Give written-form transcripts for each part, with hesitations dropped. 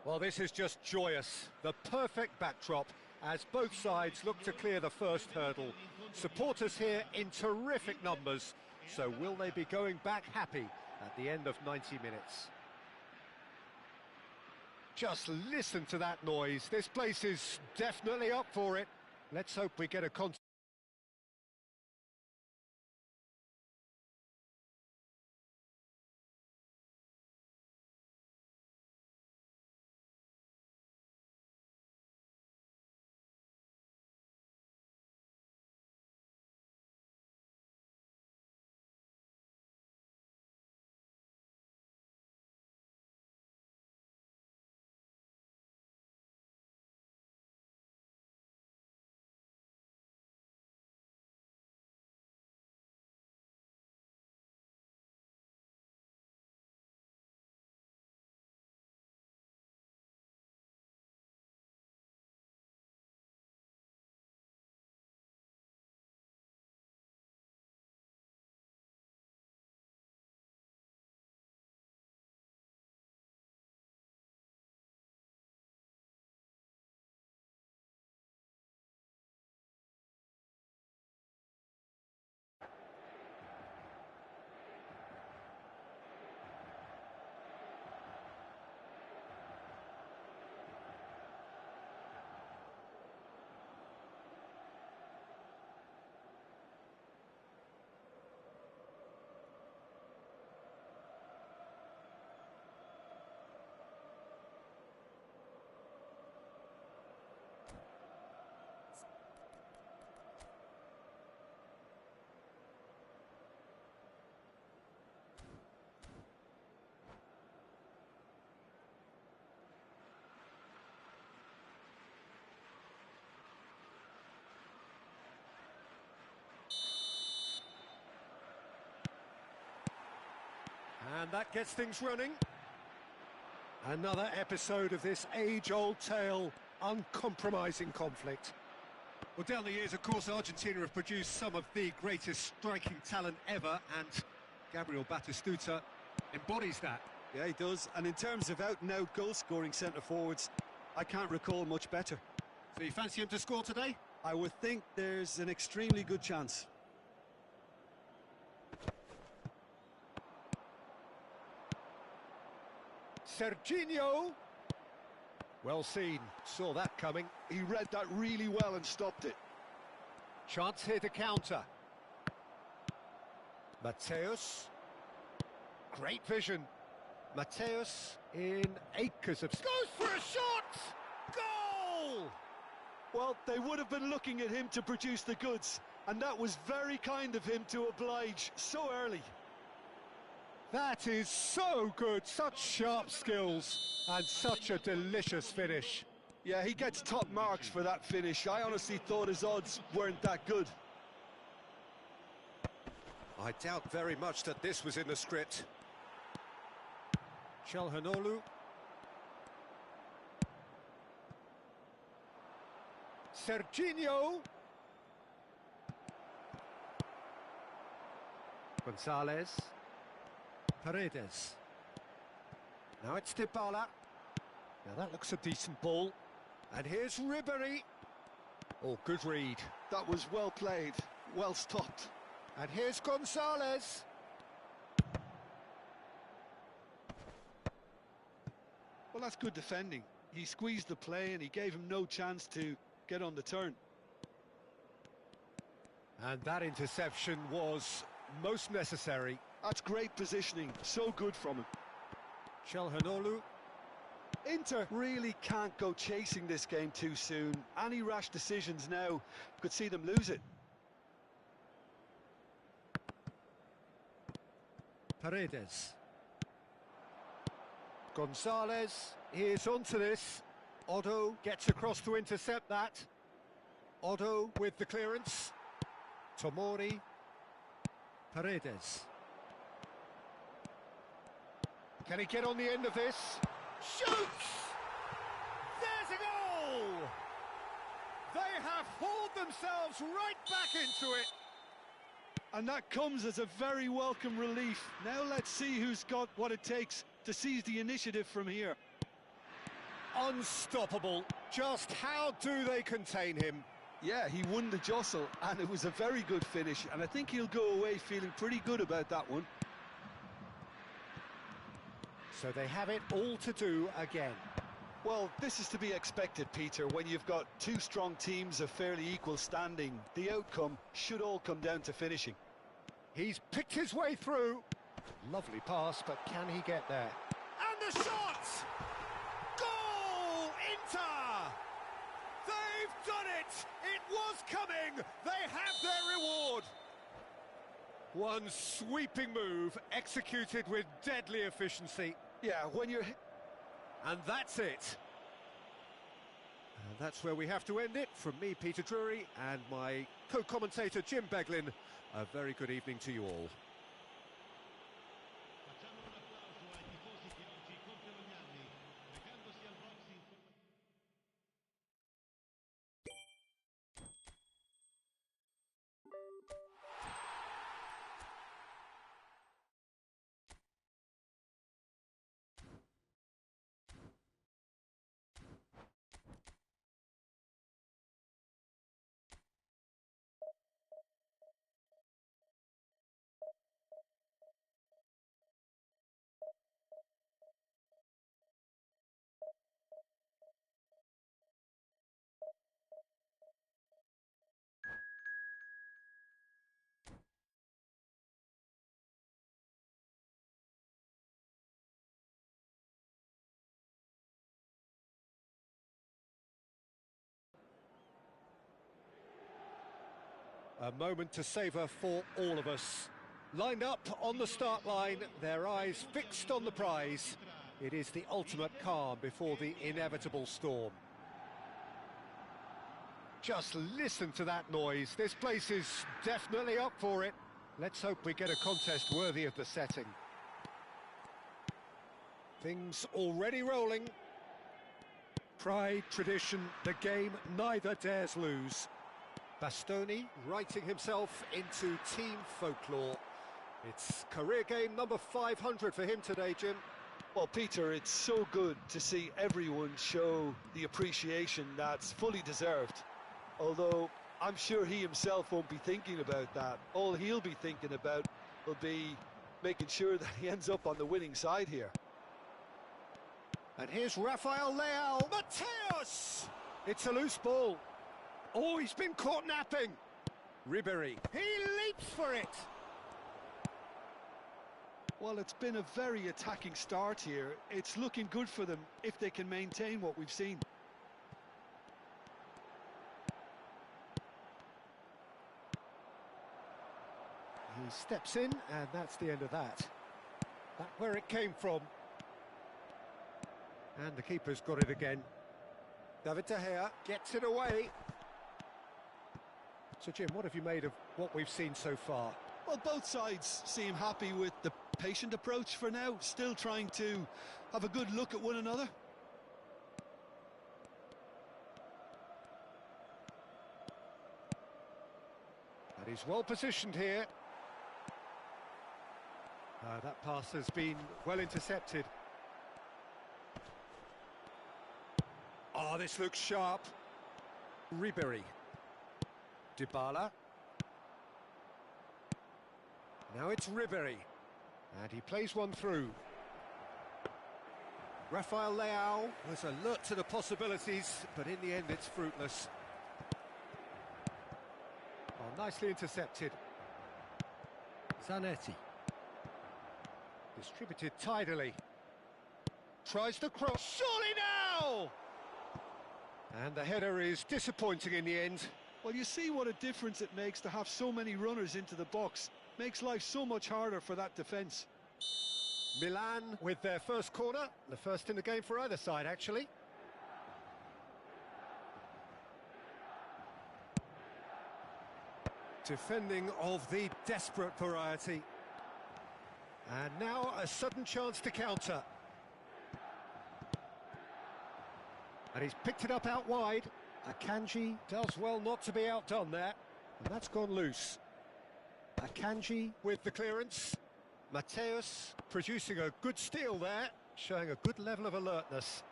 Well, this is just joyous. The perfect backdrop as both sides look to clear the first hurdle. Supporters here in terrific numbers. So will they be going back happy at the end of 90 minutes? Just listen to that noise. This place is definitely up for it. Let's hope we get a And that gets things running. Another episode of this age-old tale, uncompromising conflict. Well, down the years, of course, Argentina have produced some of the greatest striking talent ever, and Gabriel Batistuta embodies that. Yeah, he does. And in terms of out-and-out goal-scoring centre-forwards, I can't recall much better. So you fancy him to score today? I would think there's an extremely good chance. Serginho. Well seen, saw that coming. He read that really well and stopped it. Chance here to counter. Mateus. Great vision. Mateus in acres of... Goes for a shot! Goal! Well, they would have been looking at him to produce the goods, and that was very kind of him to oblige so early. That is so good, such sharp skills, and such a delicious finish. Yeah, he gets top marks for that finish. I honestly thought his odds weren't that good. I doubt very much that this was in the script. Çalhanoğlu. Serginho. Gonzalez. Paredes. Now it's Dybala. Now that looks a decent ball. And here's Ribery. Oh, good read. That was well played, well stopped. And here's Gonzalez. Well, that's good defending. He squeezed the play and he gave him no chance to get on the turn. And that interception was most necessary. That's great positioning, so good from him. Çalhanoğlu. Inter really can't go chasing this game too soon. Any rash decisions now could see them lose it. Paredes. Gonzalez is onto this. Otto gets across to intercept that. Otto with the clearance. Tomori. Paredes. Can he get on the end of this? Shoots! There's a goal! They have hauled themselves right back into it. And that comes as a very welcome relief. Now let's see who's got what it takes to seize the initiative from here. unstoppable. Just how do they contain him? Yeah, he won the jostle, and it was a very good finish, and I think he'll go away feeling pretty good about that one. So they have it all to do again. Well, this is to be expected, Peter. When you've got two strong teams of fairly equal standing, the outcome should all come down to finishing. He's picked his way through. Lovely pass, but can he get there? And the shot! Goal! Inter! They've done it! It was coming! They have their reward! One sweeping move, executed with deadly efficiency. Yeah, when you're... And that's it. And that's where we have to end it. From me, Peter Drury, and my co-commentator, Jim Beglin, a very good evening to you all. A moment to savour for all of us. Lined up on the start line, their eyes fixed on the prize. It is the ultimate calm before the inevitable storm. Just listen to that noise. This place is definitely up for it. Let's hope we get a contest worthy of the setting. Things already rolling. Pride, tradition, the game neither dares lose. Bastoni writing himself into team folklore. It's career game number 500 for him today, Jim. Well, Peter, it's so good to see everyone show the appreciation that's fully deserved. Although, I'm sure he himself won't be thinking about that. All he'll be thinking about will be making sure that he ends up on the winning side here. And here's Rafael Leao. Mateus! It's a loose ball. Oh, he's been caught napping. Ribéry. He leaps for it. Well, it's been a very attacking start here. It's looking good for them if they can maintain what we've seen. He steps in, and that's the end of that. Back where it came from. And the keeper's got it again. David De Gea gets it away. So, Jim, what have you made of what we've seen so far? Well, both sides seem happy with the patient approach for now, still trying to have a good look at one another. And he's well positioned here. That pass has been well intercepted. Oh, this looks sharp. Ribéry. Dybala. Now it's Ribéry. And he plays one through. Rafael Leao was alert to the possibilities, but in the end it's fruitless. Oh, nicely intercepted. Zanetti. Distributed tidily. Tries the cross. Surely now! And the header is disappointing in the end. Well, you see what a difference it makes to have so many runners into the box. Makes life so much harder for that defence. Milan with their first corner, the first in the game for either side, actually. Defending of the desperate variety. And now a sudden chance to counter. And he's picked it up out wide. Akanji does well not to be outdone there. And that's gone loose. Akanji with the clearance. Mateus producing a good steal there, showing a good level of alertness.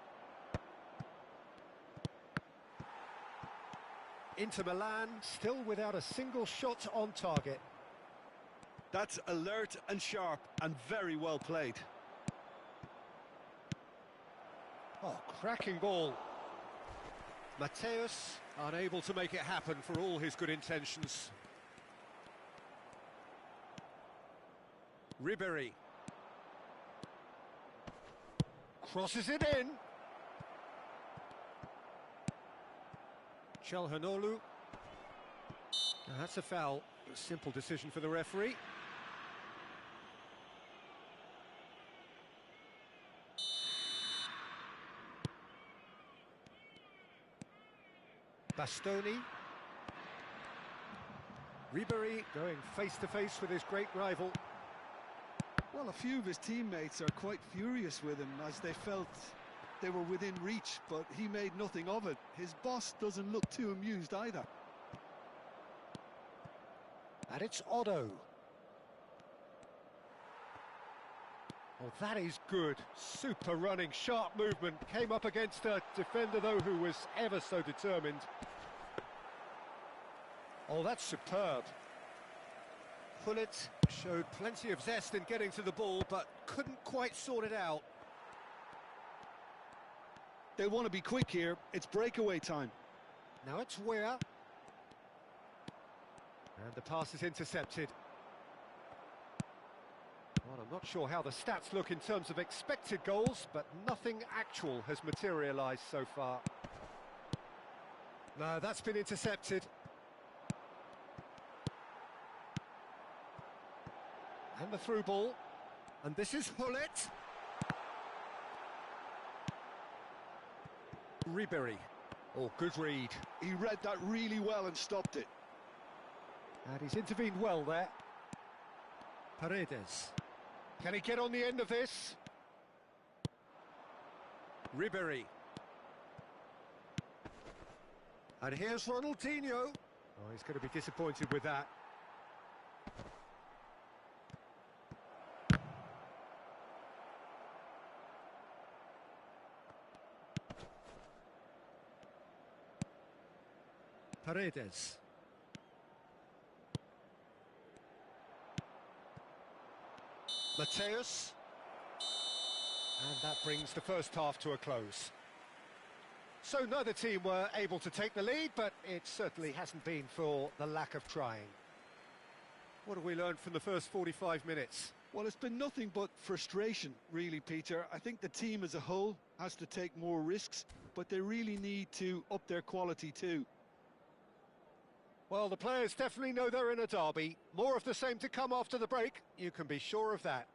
Inter Milan still without a single shot on target. That's alert and sharp and very well played. Oh, cracking ball. Mateus unable to make it happen for all his good intentions. Ribéry. Crosses it in. Çalhanoğlu. Now that's a foul. A simple decision for the referee. Bastoni. Ribéry going face-to-face with his great rival. Well, a few of his teammates are quite furious with him as they felt they were within reach, but he made nothing of it. His boss doesn't look too amused either. And it's Otto. Oh, that is good. Super running, sharp movement. Came up against a defender, though, who was ever so determined. Oh, that's superb. Gullit showed plenty of zest in getting to the ball, but couldn't quite sort it out. They want to be quick here. It's breakaway time. Now it's Weah. And the pass is intercepted. Well, I'm not sure how the stats look in terms of expected goals, but nothing actual has materialised so far. No, that's been intercepted. And the through ball. And this is Gullit. Ribéry. Oh, good read. He read that really well and stopped it. And he's intervened well there. Paredes. Can he get on the end of this? Ribéry. And here's Ronaldinho. Oh, he's going to be disappointed with that. Paredes. Mateus. And that brings the first half to a close. So neither team were able to take the lead, but it certainly hasn't been for the lack of trying. What have we learned from the first 45 minutes? Well, it's been nothing but frustration, really, Peter. I think the team as a whole has to take more risks, but they really need to up their quality too. Well, the players definitely know they're in a derby. More of the same to come after the break, you can be sure of that.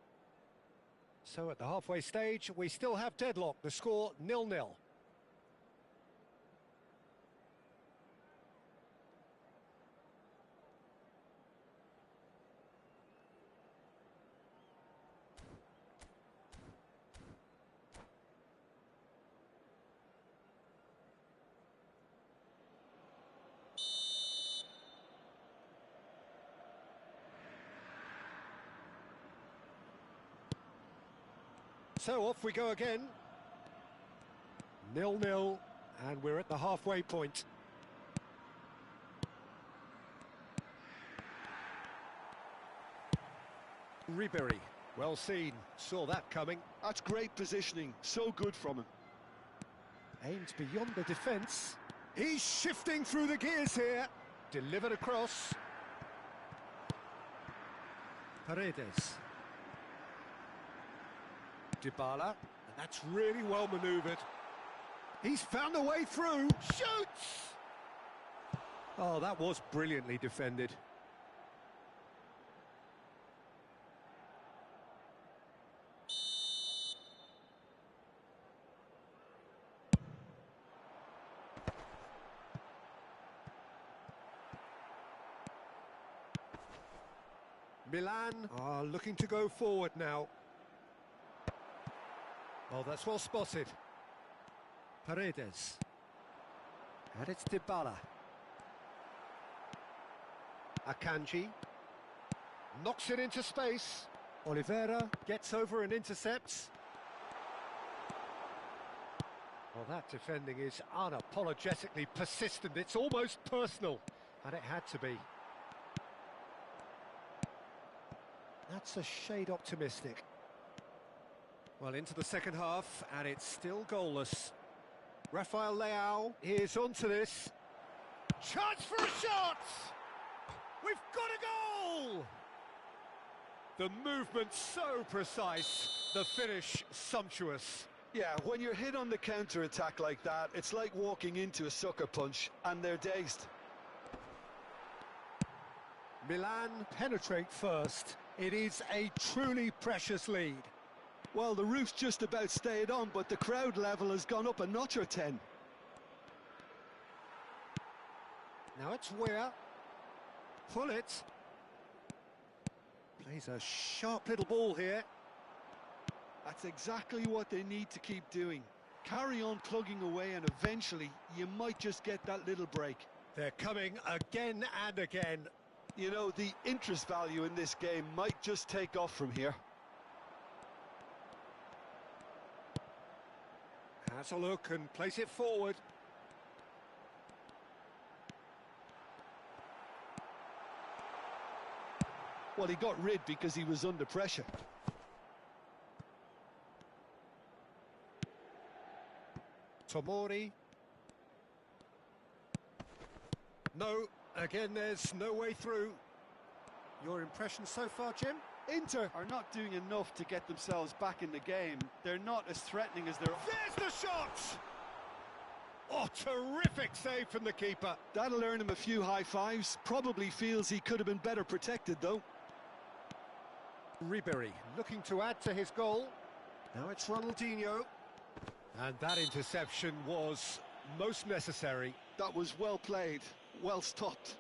So at the halfway stage, we still have deadlock, the score 0-0. So off we go again. 0-0, and we're at the halfway point. Ribéry, well seen, saw that coming. That's great positioning, so good from him. Aimed beyond the defence. He's shifting through the gears here. Delivered across. Paredes. Dybala, and that's really well manoeuvred. He's found a way through, shoots! Oh, that was brilliantly defended. Milan are looking to go forward now. Oh, that's well spotted. Paredes. And it's Dybala. Akanji. Knocks it into space. Oliveira gets over and intercepts. Well, that defending is unapologetically persistent. It's almost personal, and it had to be. That's a shade optimistic. Well, into the second half, and it's still goalless. Rafael Leao is onto this. Chance for a shot! We've got a goal! The movement so precise, the finish sumptuous. Yeah, when you're hit on the counter-attack like that, it's like walking into a sucker punch, and they're dazed. Milan penetrate first. It is a truly precious lead. Well, the roof's just about stayed on, but the crowd level has gone up a notch or 10. Now it's Weir. Pull it. Plays a sharp little ball here. That's exactly what they need to keep doing. Carry on plugging away, and eventually you might just get that little break. They're coming again and again. You know, the interest value in this game might just take off from here. Has a look and place it forward. Well, he got rid because he was under pressure. Tomori. No, again, there's no way through. Your impression so far, Jim? Inter are not doing enough to get themselves back in the game. They're not as threatening as they're... There's the shot! Oh, terrific save from the keeper. That'll earn him a few high fives. Probably feels he could have been better protected, though. Ribery looking to add to his goal. Now it's Ronaldinho. And that interception was most necessary. That was well played, well stopped.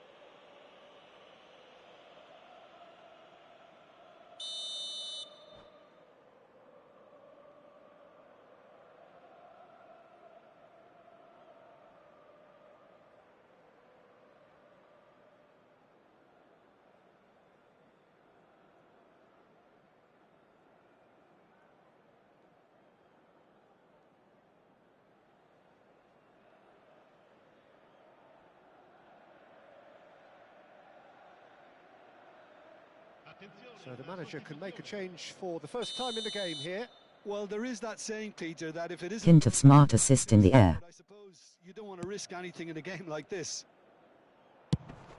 So the manager can make a change for the first time in the game here. Well, there is that saying, Peter, that if it isn't... Hint of smart assist in the air. I suppose you don't want to risk anything in a game like this.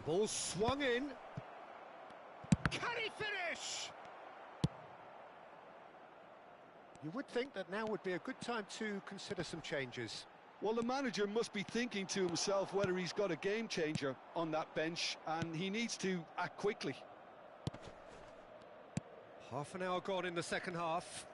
Ball swung in. Can he finish? You would think that now would be a good time to consider some changes. Well, the manager must be thinking to himself whether he's got a game changer on that bench, and he needs to act quickly. Half an hour gone in the second half.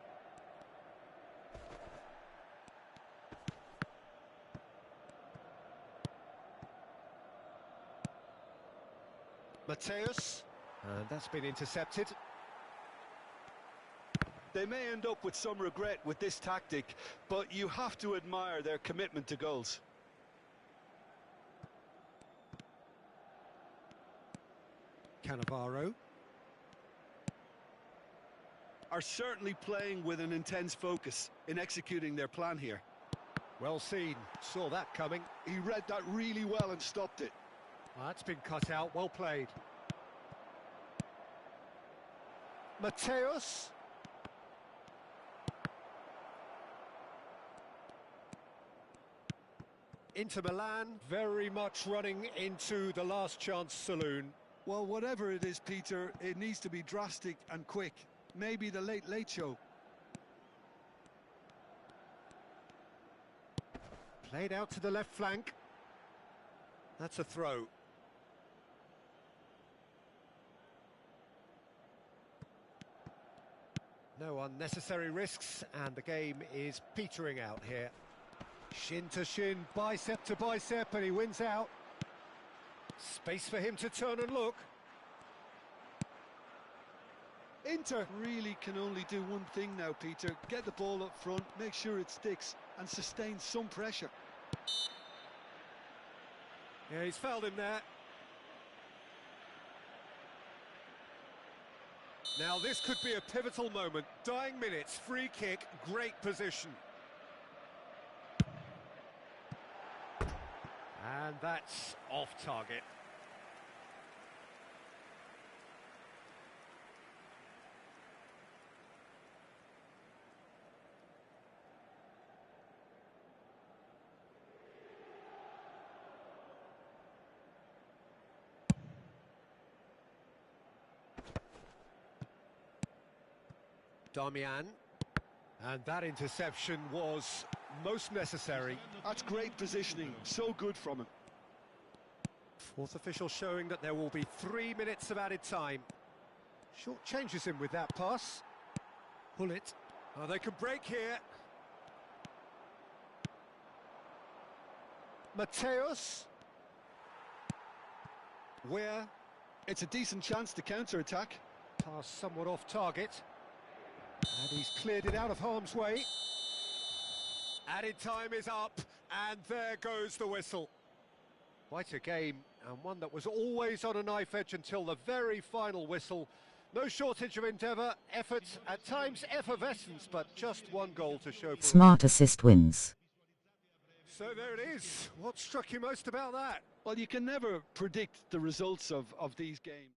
Mateus, and that's been intercepted. They may end up with some regret with this tactic, but you have to admire their commitment to goals. Cannavaro. Are certainly playing with an intense focus in executing their plan here. Well seen, saw that coming. He read that really well and stopped it. Well, that's been cut out, well played. Mateus. Inter Milan, very much running into the last chance saloon. Well, whatever it is, Peter, it needs to be drastic and quick. Maybe the late show. Played out to the left flank. That's a throw. No unnecessary risks, and the game is petering out here. Shin to shin, bicep to bicep, and he wins out. Space for him to turn and look. Inter really can only do one thing now, Peter. Get the ball up front, make sure it sticks, and sustain some pressure. Yeah, he's fouled him there. Now this could be a pivotal moment. Dying minutes, free kick, great position. And that's off target. Damian. And that interception was most necessary. That's great positioning, so good from him. Fourth official showing that there will be 3 minutes of added time. Short changes him with that pass. Pull it. Oh, they can break here. Mateus. Where? It's a decent chance to counter-attack. Pass somewhat off target. And he's cleared it out of harm's way. Added time is up, and there goes the whistle. Quite a game, and one that was always on a knife edge until the very final whistle. No shortage of endeavour, effort, at times effervescence, but just one goal to show for it. Smart assist wins. So there it is. What struck you most about that? Well, you can never predict the results of these games.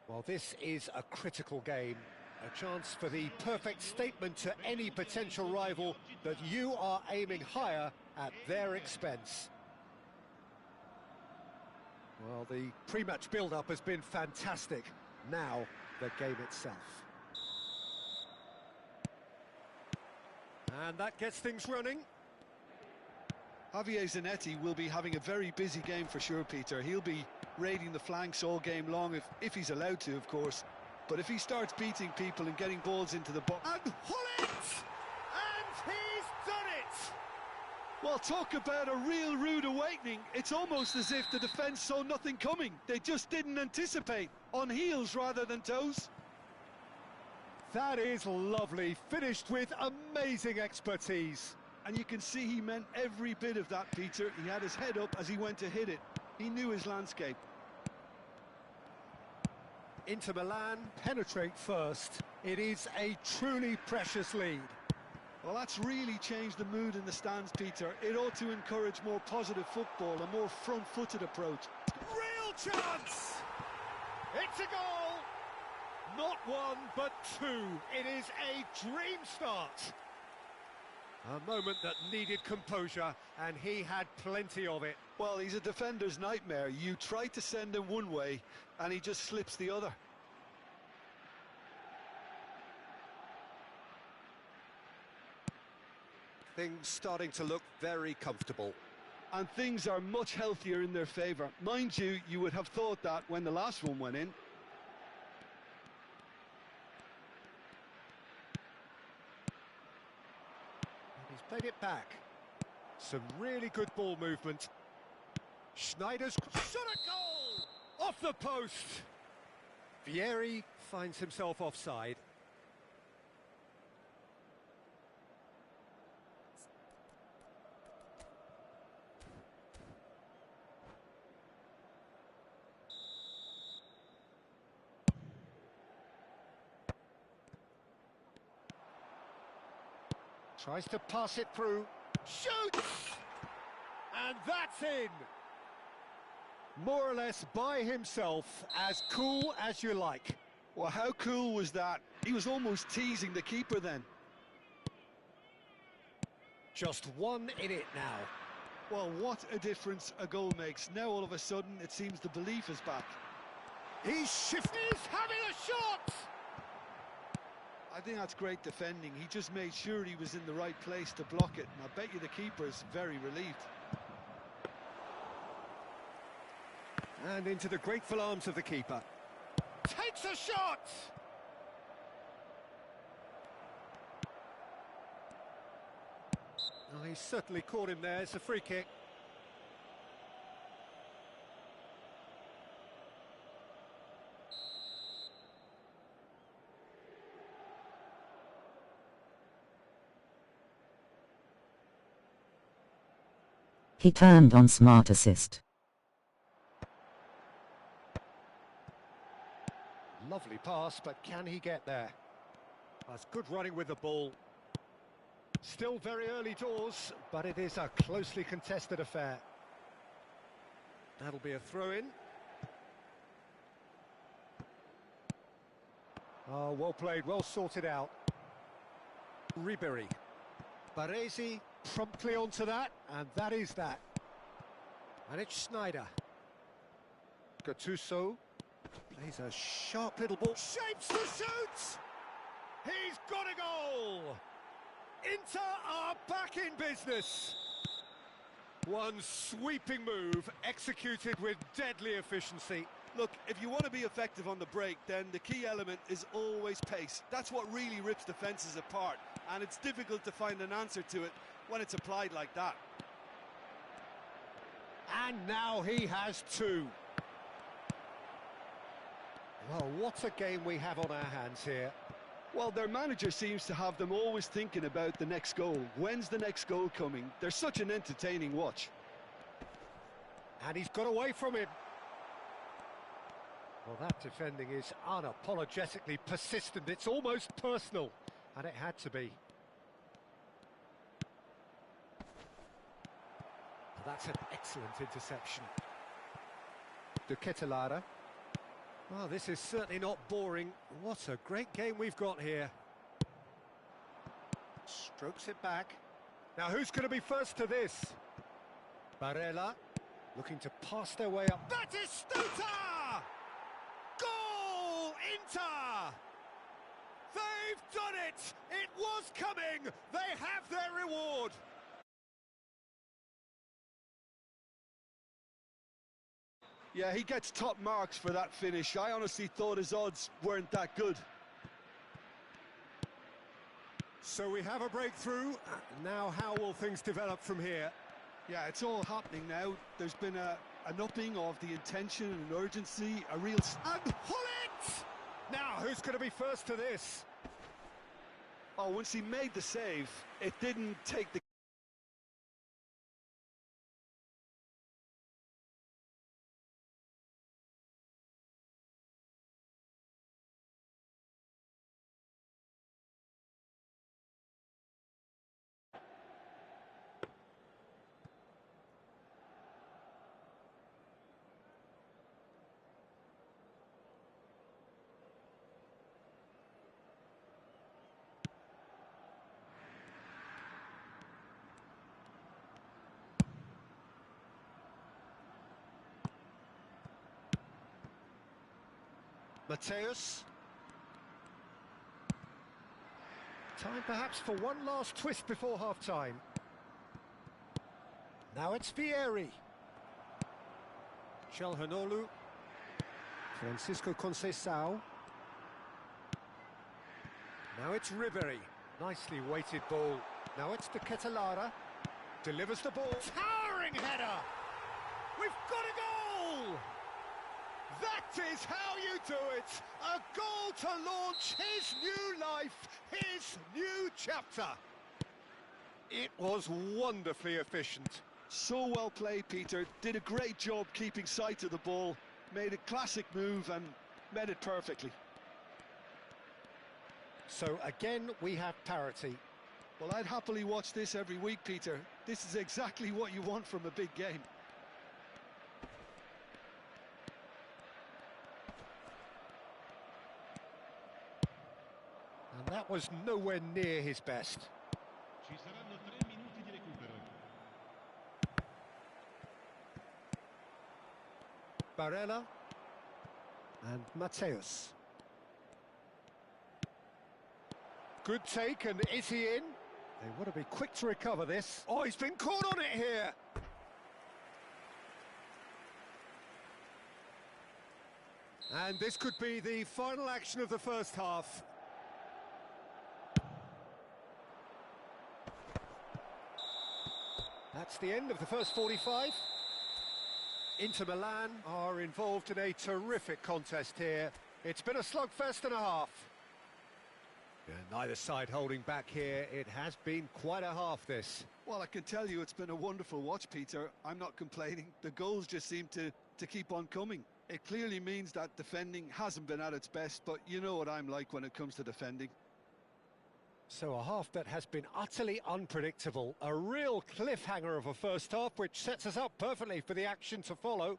Well, this is a critical game, a chance for the perfect statement to any potential rival that you are aiming higher at their expense. Well, the pre-match build-up has been fantastic. Now, the game itself. And that gets things running. Javier Zanetti will be having a very busy game for sure, Peter. He'll be raiding the flanks all game long, if he's allowed to, of course. But if he starts beating people and getting balls into the box... And Hullet! And he's done it! Well, talk about a real rude awakening. It's almost as if the defence saw nothing coming. They just didn't anticipate. On heels rather than toes. That is lovely. Finished with amazing expertise. And you can see he meant every bit of that, Peter. He had his head up as he went to hit it. He knew his landscape. Inter Milan penetrate first. It is a truly precious lead. Well, that's really changed the mood in the stands, Peter. It ought to encourage more positive football, a more front-footed approach. Real chance! It's a goal! Not one, but two. It is a dream start. A moment that needed composure, and he had plenty of it. Well, he's a defender's nightmare. You try to send him one way, and he just slips the other. Things starting to look very comfortable. And things are much healthier in their favour. Mind you, you would have thought that when the last one went in. He's played it back. Some really good ball movement. Schneider's shot a goal! Off the post! Vieri finds himself offside. Tries to pass it through. Shoots! And that's in! More or less by himself, as cool as you like. Well, how cool was that? He was almost teasing the keeper then. Just one in it now. Well, what a difference a goal makes. Now all of a sudden it seems the belief is back. He's shifting, he's having a shot! I think that's great defending. He just made sure he was in the right place to block it, and I bet you the keeper's very relieved. And into the grateful arms of the keeper. Takes a shot! Oh, he's certainly caught him there. It's a free kick. He turned on Smart Assist. Lovely pass, but can he get there? That's good running with the ball. Still very early doors, but it is a closely contested affair. That'll be a throw-in. Oh, well played, well sorted out. Ribery. Baresi promptly onto that, and that is that. And it's Schneider. Gattuso plays a sharp little ball. Shapes the shoot! He's got a goal! Inter are back in business. One sweeping move executed with deadly efficiency. Look, if you want to be effective on the break, then the key element is always pace. That's what really rips defences apart, and it's difficult to find an answer to it when it's applied like that. And now he has two. Well, what a game we have on our hands here. Well, their manager seems to have them always thinking about the next goal. When's the next goal coming? They're such an entertaining watch. And he's got away from him. Well, that defending is unapologetically persistent. It's almost personal, and it had to be. Well, that's an excellent interception. De Ketelare. Well, this is certainly not boring. What a great game we've got here. Strokes it back. Now who's going to be first to this? Barella looking to pass their way up. Batistuta! Goal! Inter! They've done it! It was coming! They have their reward! Yeah, he gets top marks for that finish. I honestly thought his odds weren't that good. So we have a breakthrough. Now how will things develop from here? Yeah, it's all happening now. There's been an upping of the intention and urgency, a real... And pull it! Now, who's going to be first to this? Oh, once he made the save, it didn't take the... Mateus. Time perhaps for one last twist before half-time. Now it's Vieri. Chelhanoglu. Francisco Conceição. Now it's Ribery. Nicely weighted ball. Now it's De Ketelara. Delivers the ball. Towering header! We've got a goal! That is how you do it! A goal to launch his new life, his new chapter. It was wonderfully efficient. So well played, Peter. Did a great job keeping sight of the ball. Made a classic move and met it perfectly. So again, we have parity. Well, I'd happily watch this every week, Peter. This is exactly what you want from a big game. And that was nowhere near his best. Ci saranno 3 minuti di recupero. Barella and Mateus. Good take, and is he in? They want to be quick to recover this. Oh, he's been caught on it here. And this could be the final action of the first half. That's the end of the first 45. Inter Milan are involved in a terrific contest here. It's been a slugfest and a half. Yeah, neither side holding back here. It has been quite a half, this. Well, I can tell you it's been a wonderful watch, Peter. I'm not complaining. The goals just seem to keep on coming. It clearly means that defending hasn't been at its best, but you know what I'm like when it comes to defending. So a half that has been utterly unpredictable. A real cliffhanger of a first half, which sets us up perfectly for the action to follow.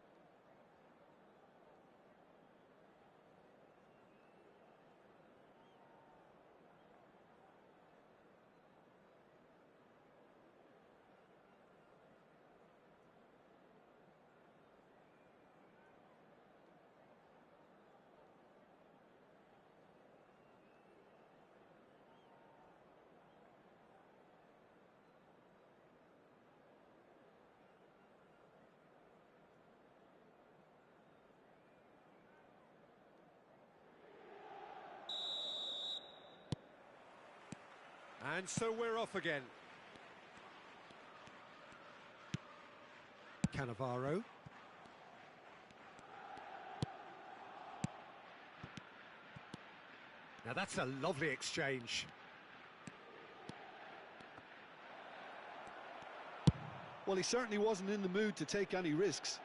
And so we're off again. Cannavaro. Now that's a lovely exchange. Well, he certainly wasn't in the mood to take any risks.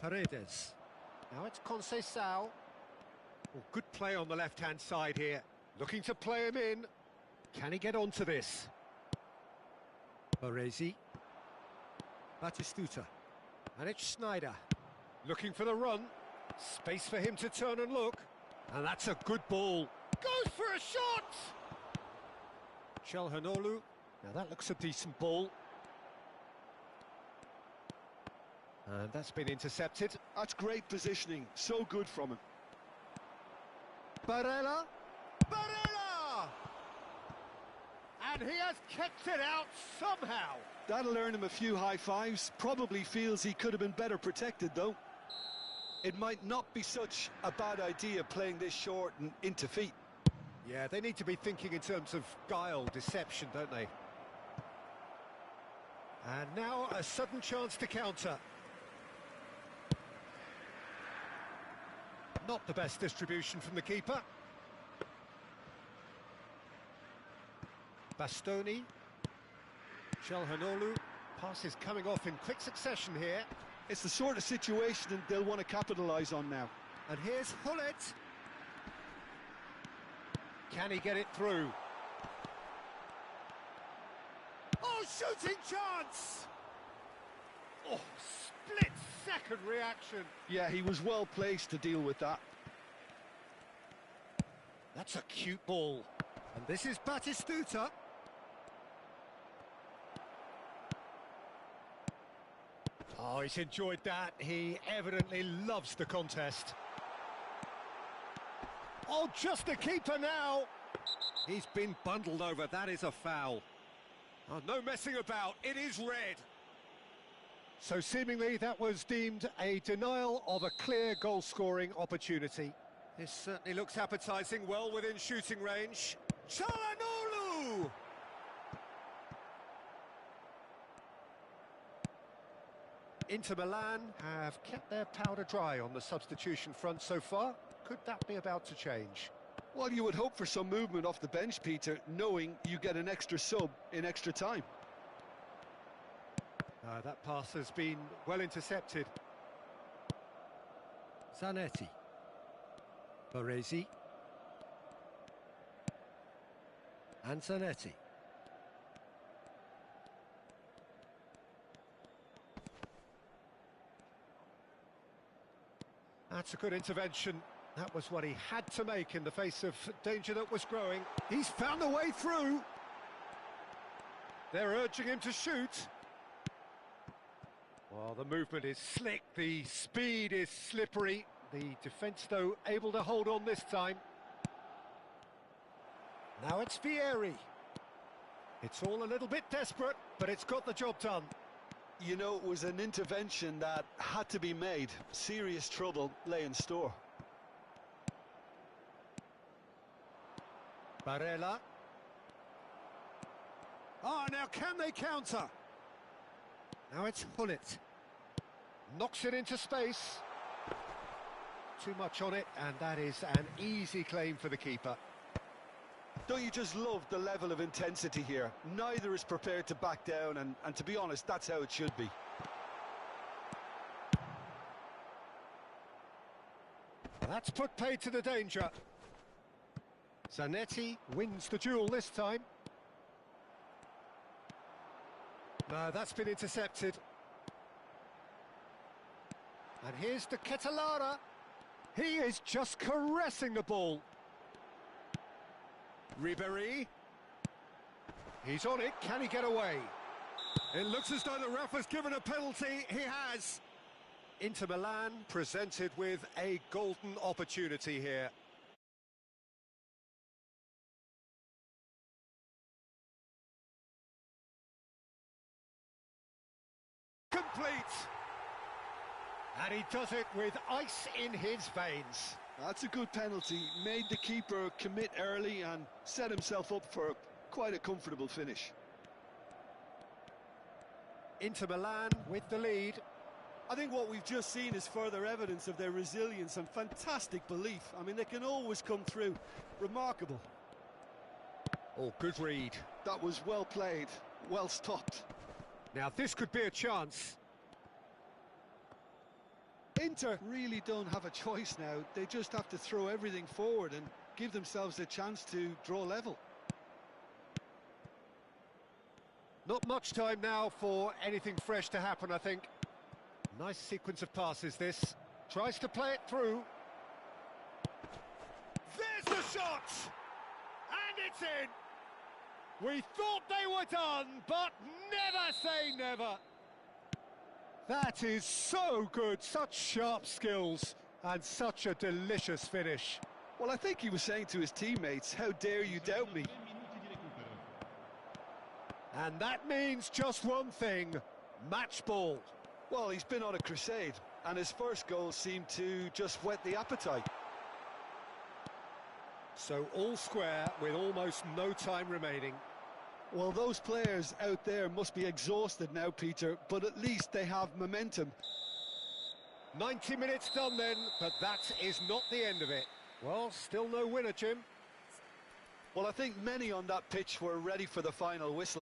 Paredes. Now it's Conceição. Oh, good play on the left-hand side here. Looking to play him in. Can he get onto this? Baresi. Batistuta. And it's Schneider. Looking for the run. Space for him to turn and look. And that's a good ball. Goes for a shot! Çalhanoğlu. Now that looks a decent ball. And that's been intercepted. That's great positioning, so good from him. Barella. Barella! And he has kept it out somehow. That'll earn him a few high fives. Probably feels he could have been better protected, though. It might not be such a bad idea playing this short and into feet. Yeah, they need to be thinking in terms of guile, deception, don't they? And now a sudden chance to counter. Not the best distribution from the keeper. Bastoni. Çalhanoğlu. Passes coming off in quick succession here. It's the sort of situation they'll want to capitalise on now. And here's Hullet. Can he get it through? Oh, shooting chance! Oh, split-second reaction. Yeah, he was well placed to deal with that. That's a cute ball. And this is Batistuta. Oh, he's enjoyed that. He evidently loves the contest. Oh, just a keeper now. He's been bundled over. That is a foul. Oh, no messing about. It is red. So seemingly that was deemed a denial of a clear goal-scoring opportunity. This certainly looks appetising, well within shooting range. Çalhanoğlu! Inter Milan have kept their powder dry on the substitution front so far. Could that be about to change? Well, you would hope for some movement off the bench, Peter, knowing you get an extra sub in extra time. That pass has been well intercepted. Zanetti. Baresi. And Zanetti. That's a good intervention. That was what he had to make in the face of danger that was growing. He's found a way through. They're urging him to shoot. Well, the movement is slick, the speed is slippery. The defence, though, able to hold on this time. Now it's Vieri. It's all a little bit desperate, but it's got the job done. You know, it was an intervention that had to be made. Serious trouble lay in store. Barella. Ah, now can they counter? Now it's Hullet. Knocks it into space. Too much on it, and that is an easy claim for the keeper. Don't you just love the level of intensity here? Neither is prepared to back down, and to be honest, that's how it should be. That's put paid to the danger. Zanetti wins the duel this time. No, that's been intercepted. And here's the Catalara. He is just caressing the ball. Ribéry. He's on it. Can he get away? It looks as though the ref has given a penalty. He has. Inter Milan presented with a golden opportunity here. Complete. And he does it with ice in his veins. That's a good penalty. Made the keeper commit early and set himself up for quite a comfortable finish. Inter Milan with the lead. I think what we've just seen is further evidence of their resilience and fantastic belief. I mean, they can always come through. Remarkable. Oh, good read. That was well played, well stopped. Now this could be a chance. Inter really don't have a choice now. They just have to throw everything forward and give themselves a chance to draw level. Not much time now for anything fresh to happen, I think. Nice sequence of passes, this. Tries to play it through. There's the shot! And it's in! We thought they were done, but never say never! That is so good, such sharp skills, and such a delicious finish. Well, I think he was saying to his teammates, how dare you doubt me? 3 minuti di recupero. And that means just one thing, match ball. Well, he's been on a crusade, and his first goal seemed to just whet the appetite. So all square with almost no time remaining. Well, those players out there must be exhausted now, Peter, but at least they have momentum. 90 minutes done then, but that is not the end of it. Well, still no winner, Jim. Well, I think many on that pitch were ready for the final whistle.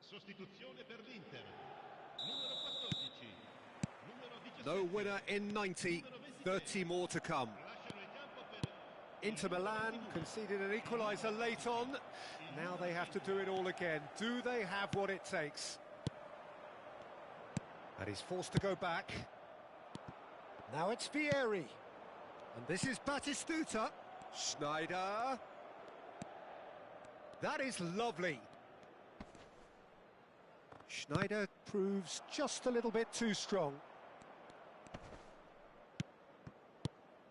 Sostituzione per l'Inter. Numero 14. Numero 17. No winner in 90, 30 more to come. Lasciano il campo per Inter Milan conceded an equaliser late on. Now they have to do it all again. Do they have what it takes? And he's forced to go back. Now it's Vieri. And this is Batistuta. Schneider. That is lovely. Schneider proves just a little bit too strong.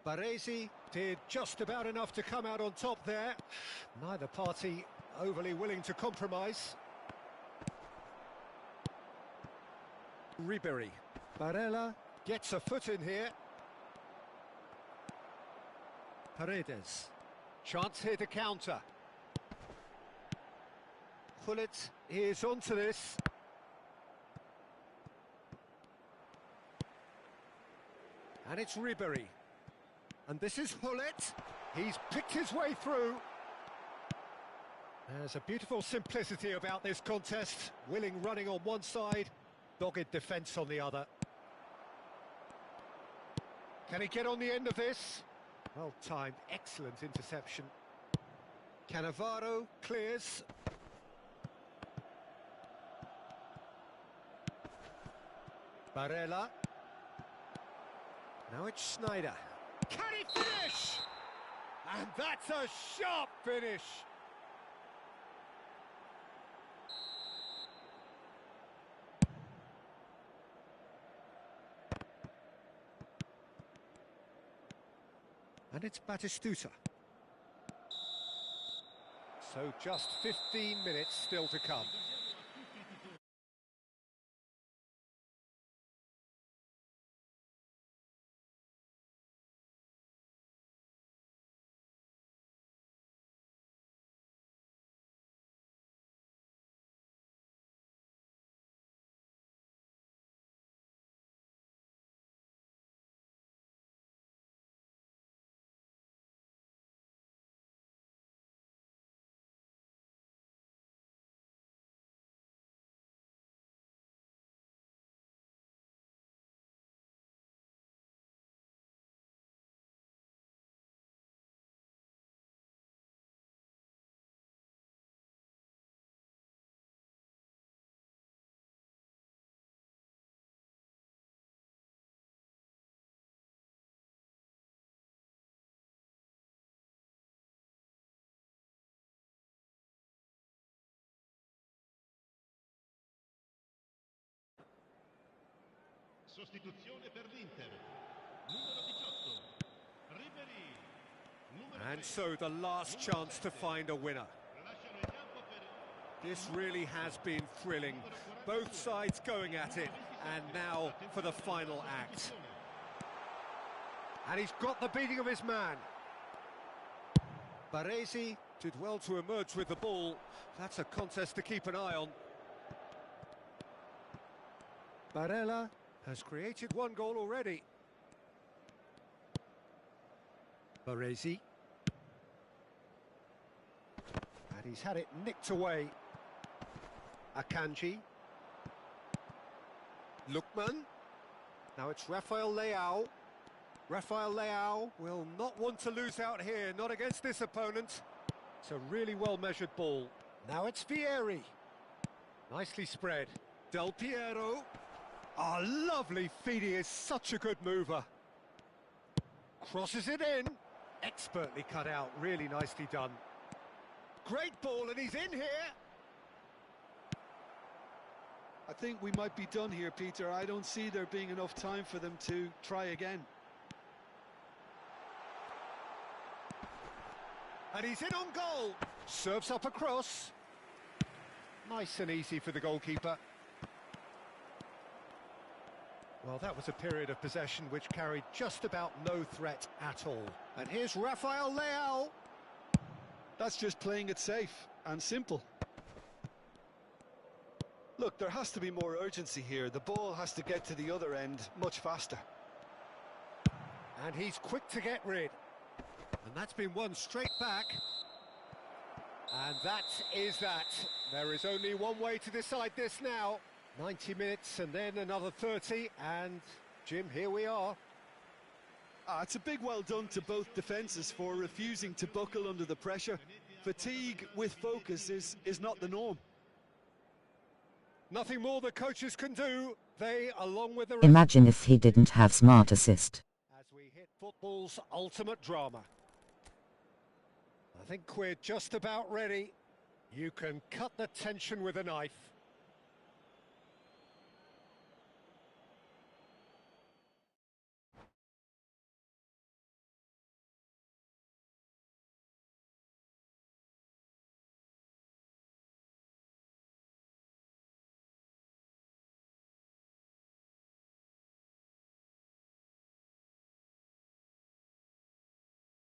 Baresi did just about enough to come out on top there. Neither party overly willing to compromise. Ribery. Barella gets a foot in here. Paredes. Chance here to counter. Gullit is onto this. And it's Ribery. And this is Gullit. He's picked his way through. There's a beautiful simplicity about this contest. Willing running on one side, dogged defence on the other. Can he get on the end of this? Well timed, excellent interception. Cannavaro clears. Barella. Now it's Schneider. Can he finish? And that's a sharp finish. And it's Batistuta. So just 15 minutes still to come. sostituzione per l'Inter. Numero 18. Ribery. Numero And 3. so the last chance to find a winner. Lasciano il campo per This really has been thrilling. Both sides going at it, and now for the final act. And he's got the beating of his man. Baresi did well to emerge with the ball. That's a contest to keep an eye on. Barella has created one goal already. Baresi. And he's had it nicked away. Akanji. Lookman. Now it's Rafael Leao. Rafael Leao will not want to lose out here, not against this opponent. It's a really well-measured ball. Now it's Vieri. Nicely spread. Del Piero. Ah, lovely feed, he is such a good mover. Crosses it in. Expertly cut out, really nicely done. Great ball, and he's in here. I think we might be done here, Peter. I don't see there being enough time for them to try again. And he's in on goal. Serves up a cross. Nice and easy for the goalkeeper. Well, that was a period of possession which carried just about no threat at all. And here's Rafael Leao. That's just playing it safe and simple. Look, there has to be more urgency here. The ball has to get to the other end much faster. And he's quick to get rid. And that's been won straight back. And that is that. There is only one way to decide this now. 90 minutes and then another 30. And, Jim, here we are. It's a big well done to both defences for refusing to buckle under the pressure. Fatigue with focus is not the norm. Nothing more the coaches can do. They, along with the... Imagine if he didn't have smart assist. As we hit football's ultimate drama. I think we're just about ready. You can cut the tension with a knife.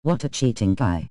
What a cheating guy.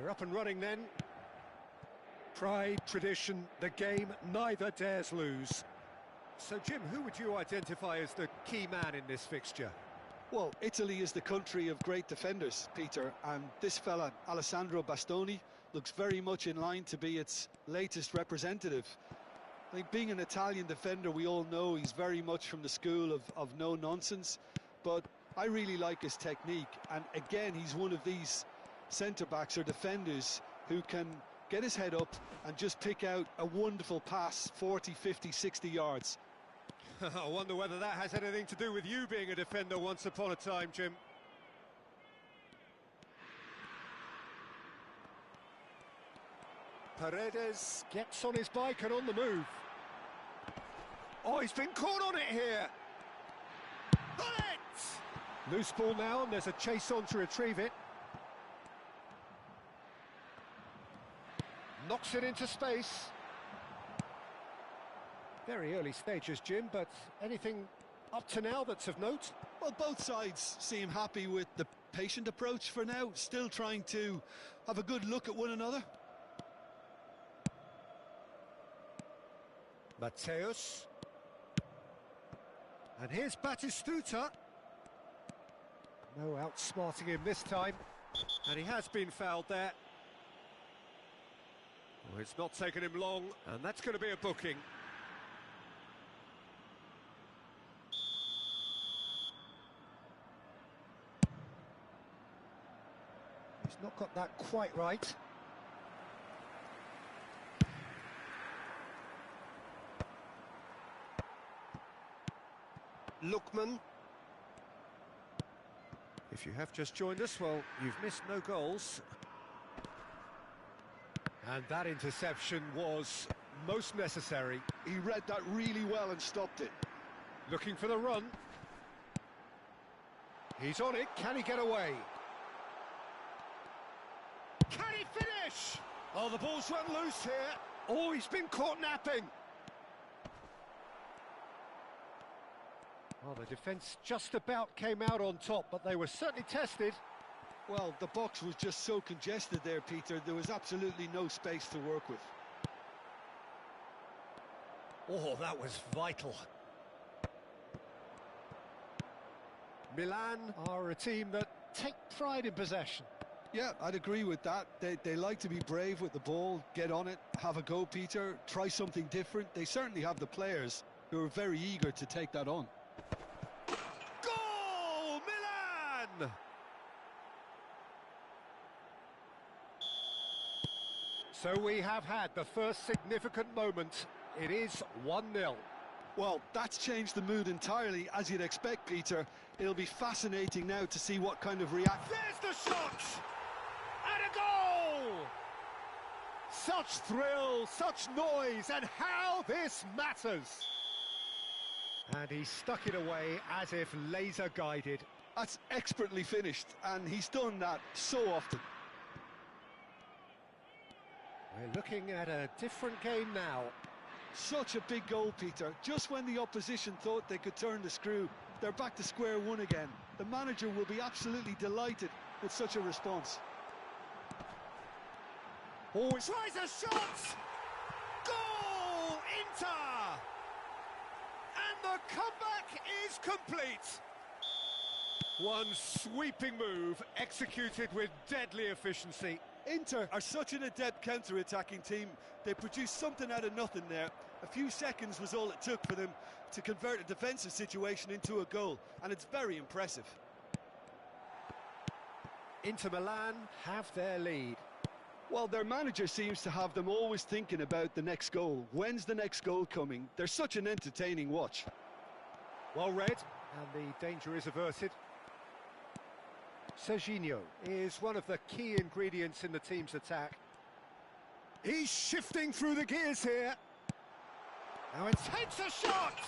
We're up and running then. Pride, tradition, the game neither dares lose. So, Jim, who would you identify as the key man in this fixture? Well, Italy is the country of great defenders, Peter, and this fella, Alessandro Bastoni, looks very much in line to be its latest representative. I think being an Italian defender, we all know he's very much from the school of no nonsense, but I really like his technique, and again, he's one of these centre-backs or defenders who can get his head up and just pick out a wonderful pass, 40, 50, 60 yards. I wonder whether that has anything to do with you being a defender once upon a time, Jim. Paredes gets on his bike and on the move. Oh, he's been caught on it here. Bullet! Loose ball now, and there's a chase on to retrieve it. Knocks it into space. Very early stages, Jim, but anything up to now that's of note? Well, both sides seem happy with the patient approach for now, still trying to have a good look at one another. Mateus. And here's Batistuta. No outsmarting him this time. And he has been fouled there. Well, it's not taken him long, and that's going to be a booking. He's not got that quite right. Lookman. If you have just joined us, well, you've missed no goals. And that interception was most necessary. He read that really well and stopped it. Looking for the run. He's on it. Can he get away? Can he finish? Oh, the ball's run loose here. Oh, he's been caught napping. Well, the defence just about came out on top, but they were certainly tested. Well, the box was just so congested there, Peter. There was absolutely no space to work with. Oh, that was vital. Milan are a team that take pride in possession. Yeah, I'd agree with that. They like to be brave with the ball, get on it, have a go, Peter, try something different. They certainly have the players who are very eager to take that on. Goal! Milan! So we have had the first significant moment. It is 1-0. Well, that's changed the mood entirely, as you'd expect, Peter. It'll be fascinating now to see what kind of reaction. There's the shot! And a goal! Such thrill, such noise, and how this matters! And he stuck it away as if laser-guided. That's expertly finished, and he's done that so often. We're looking at a different game now. Such a big goal, Peter. Just when the opposition thought they could turn the screw, they're back to square one again. The manager will be absolutely delighted with such a response. Oh, it tries a shot! Goal! Inter! And the comeback is complete. One sweeping move executed with deadly efficiency. Inter are such an adept counter-attacking team. They produced something out of nothing there. A few seconds was all it took for them to convert a defensive situation into a goal, and it's very impressive. Inter Milan have their lead. Well, their manager seems to have them always thinking about the next goal. When's the next goal coming? They're such an entertaining watch. Well read, and the danger is averted. Serginho is one of the key ingredients in the team's attack. He's shifting through the gears here. Now it takes a shot!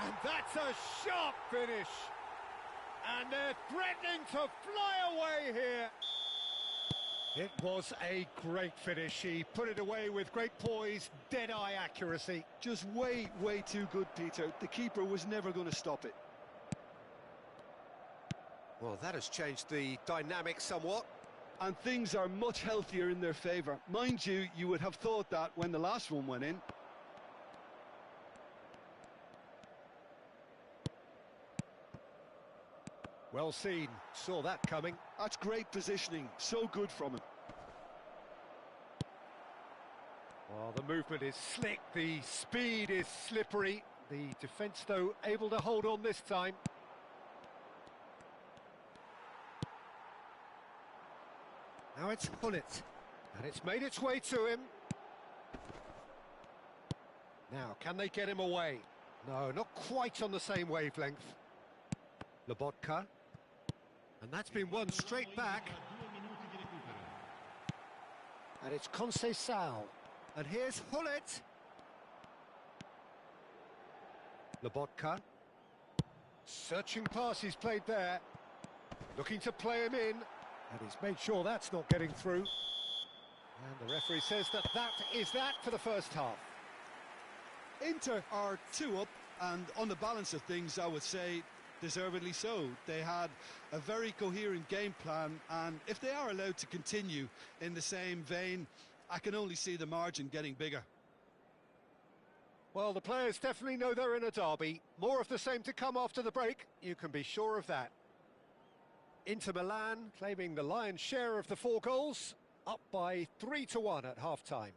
And that's a sharp finish. And they're threatening to fly away here. It was a great finish. He put it away with great poise, dead-eye accuracy. Just way, way too good, Peter. The keeper was never going to stop it. Well, that has changed the dynamic somewhat. and things are much healthier in their favour. Mind you, you would have thought that when the last one went in. Well seen, saw that coming. That's great positioning, so good from him. Well, the movement is slick, the speed is slippery. The defence, though, able to hold on this time. Now it's Hullet, and it's made its way to him. Now, can they get him away? No, not quite on the same wavelength. Lobotka, and that's been won straight back. And it's Conceição, and here's Hullet. Lobotka, searching pass he's played there, looking to play him in, and he's made sure that's not getting through. And the referee says that is that for the first half. Inter are 2 up, and on the balance of things, I would say deservedly so. They had a very coherent game plan, and if they are allowed to continue in the same vein, I can only see the margin getting bigger. Well, the players definitely know they're in a derby. More of the same to come after the break, you can be sure of that. Inter Milan claiming the lion's share of the 4 goals, up by 3-1 at half-time.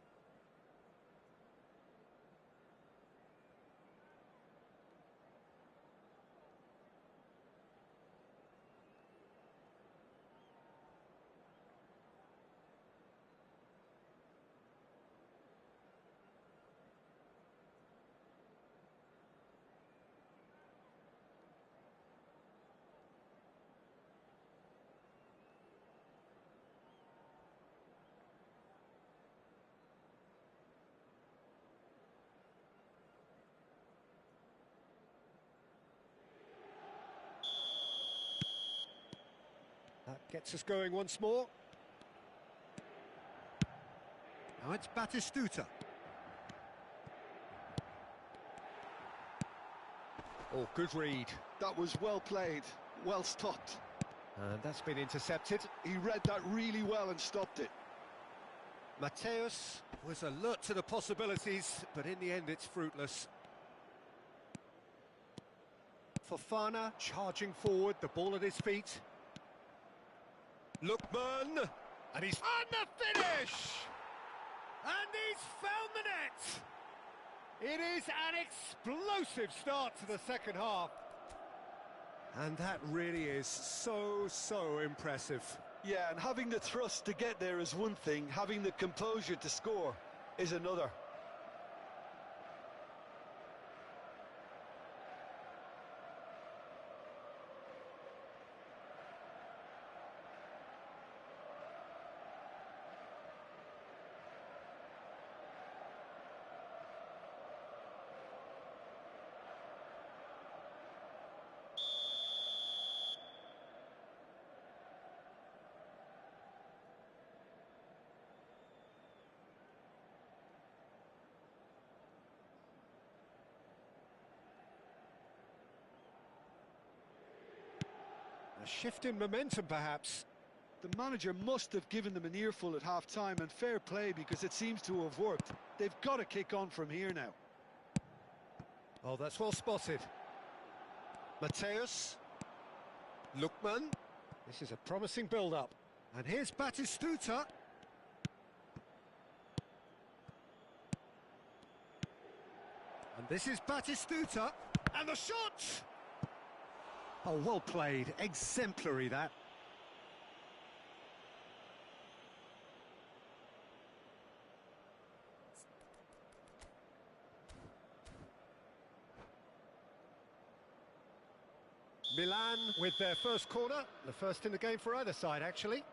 That gets us going once more. Now it's Batistuta. Oh, good read. That was well played, well stopped. And that's been intercepted. He read that really well and stopped it. Mateus was alert to the possibilities, but in the end it's fruitless. Fofana charging forward, the ball at his feet. Lookman, and he's on the finish! And he's found the net! It is an explosive start to the second half. And that really is so impressive. Yeah, and having the thrust to get there is one thing, having the composure to score is another. A shift in momentum, perhaps. The manager must have given them an earful at half-time, and fair play because it seems to have worked. They've got to kick on from here now. Oh, that's well spotted. Mateus. Lookman. This is a promising build-up. And here's Batistuta. And this is Batistuta. And the shot! Oh, well played. Exemplary, that. Milan with their first corner. The first in the game for either side, actually.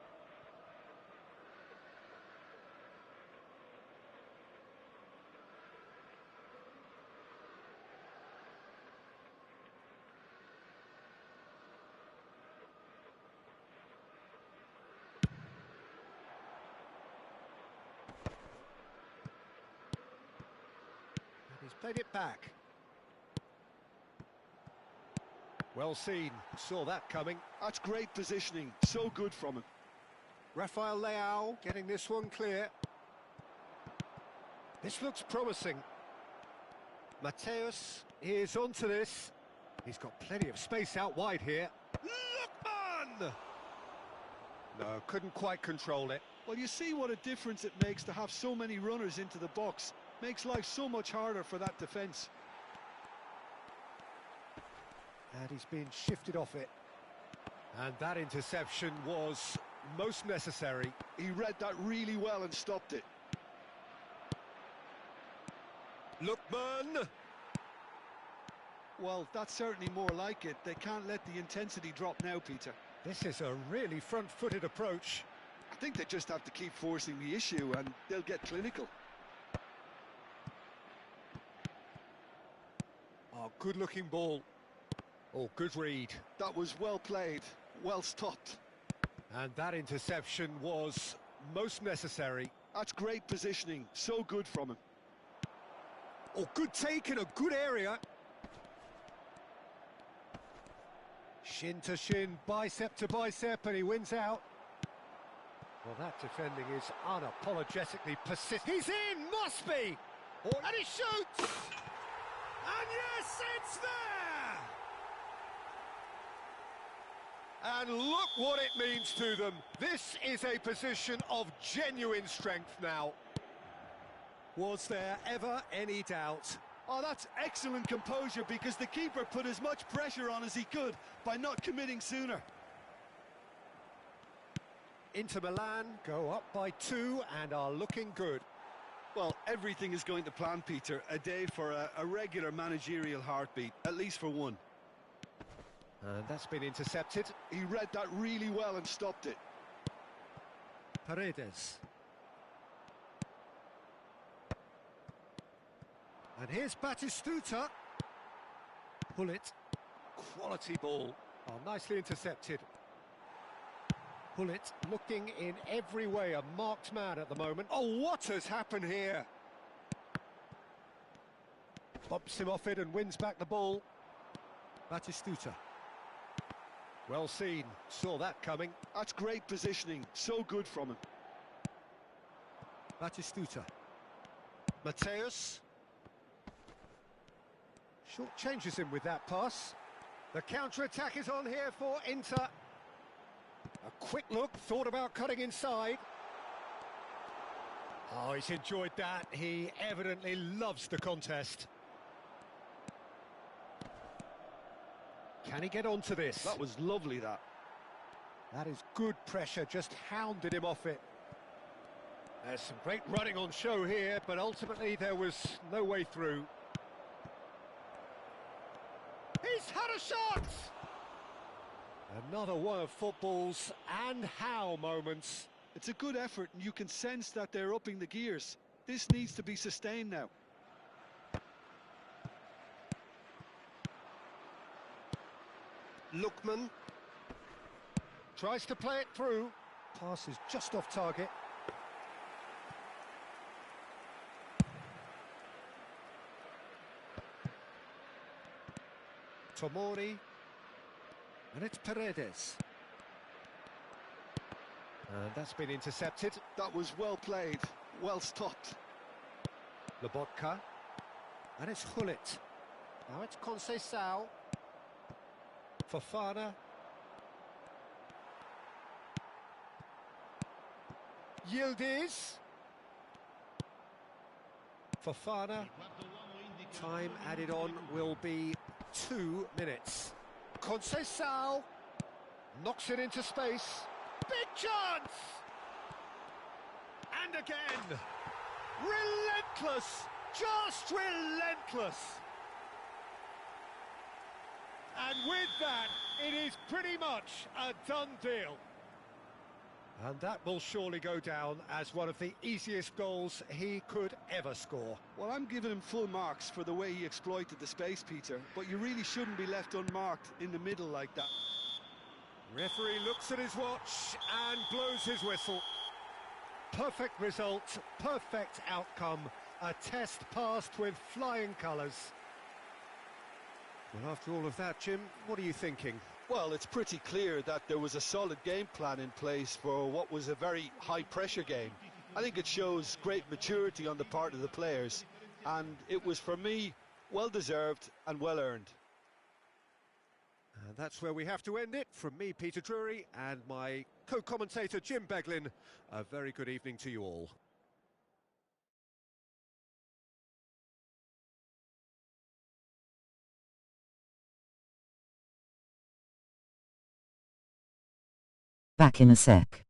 He's played it back. Well seen, saw that coming. That's great positioning, so good from him. Rafael Leao getting this one clear. This looks promising. Mateus is onto this. He's got plenty of space out wide here. Lookman! No, couldn't quite control it. Well, you see what a difference it makes to have so many runners into the box. Makes life so much harder for that defence. And he's been shifted off it. And that interception was most necessary. He read that really well and stopped it. Lookman! Well, that's certainly more like it. They can't let the intensity drop now, Peter. This is a really front-footed approach. I think they just have to keep forcing the issue and they'll get clinical. Oh, good-looking ball. Oh, good read. That was well played, well stopped. And that interception was most necessary. That's great positioning, so good from him. Oh, good take in a good area. Shin to shin, bicep to bicep, and he wins out. Well, that defending is unapologetically persistent. He's in, must be! Oh, and he shoots! And yes, it's there! And look what it means to them. This is a position of genuine strength now. Was there ever any doubt? Oh, that's excellent composure because the keeper put as much pressure on as he could by not committing sooner. Inter Milan go up by 2 and are looking good. Well, everything is going to plan, Peter. A day for a regular managerial heartbeat, at least for one. And that's been intercepted. He read that really well and stopped it. Paredes. And here's Batistuta. Pull it. Quality ball. Oh, nicely intercepted. Pull it. Looking in every way a marked man at the moment. Oh, what has happened here? Bumps him off it and wins back the ball. Batistuta. Well seen. Saw that coming. That's great positioning. So good from him. Batistuta. Mateus. Short changes him with that pass. The counter-attack is on here for Inter. A quick look, thought about cutting inside. Oh, he's enjoyed that. He evidently loves the contest. Can he get onto this? That was lovely, that. That is good pressure, just hounded him off it. There's some great running on show here, but ultimately there was no way through. He's had a shot! Another one of football's and how moments. It's a good effort and you can sense that they're upping the gears. This needs to be sustained now. Lookman tries to play it through. Pass is just off target. Tomori. And it's Paredes. And that's been intercepted. That was well played, well stopped. Lobotka. And it's Hullet. Now it's Conceição. Fofana. Yildiz. Fofana. Time added on will be 2 minutes. Conceição knocks it into space. Big chance! And again! Relentless! Just relentless! And with that, it is pretty much a done deal. And that will surely go down as one of the easiest goals he could ever score. Well, I'm giving him full marks for the way he exploited the space, Peter, but you really shouldn't be left unmarked in the middle like that. Referee looks at his watch and blows his whistle. Perfect result, perfect outcome, a test passed with flying colours. Well, after all of that, Jim, what are you thinking? Well, it's pretty clear that there was a solid game plan in place for what was a very high-pressure game. I think it shows great maturity on the part of the players, and it was, for me, well-deserved and well-earned. And that's where we have to end it. From me, Peter Drury, and my co-commentator, Jim Beglin, a very good evening to you all. Back in a sec.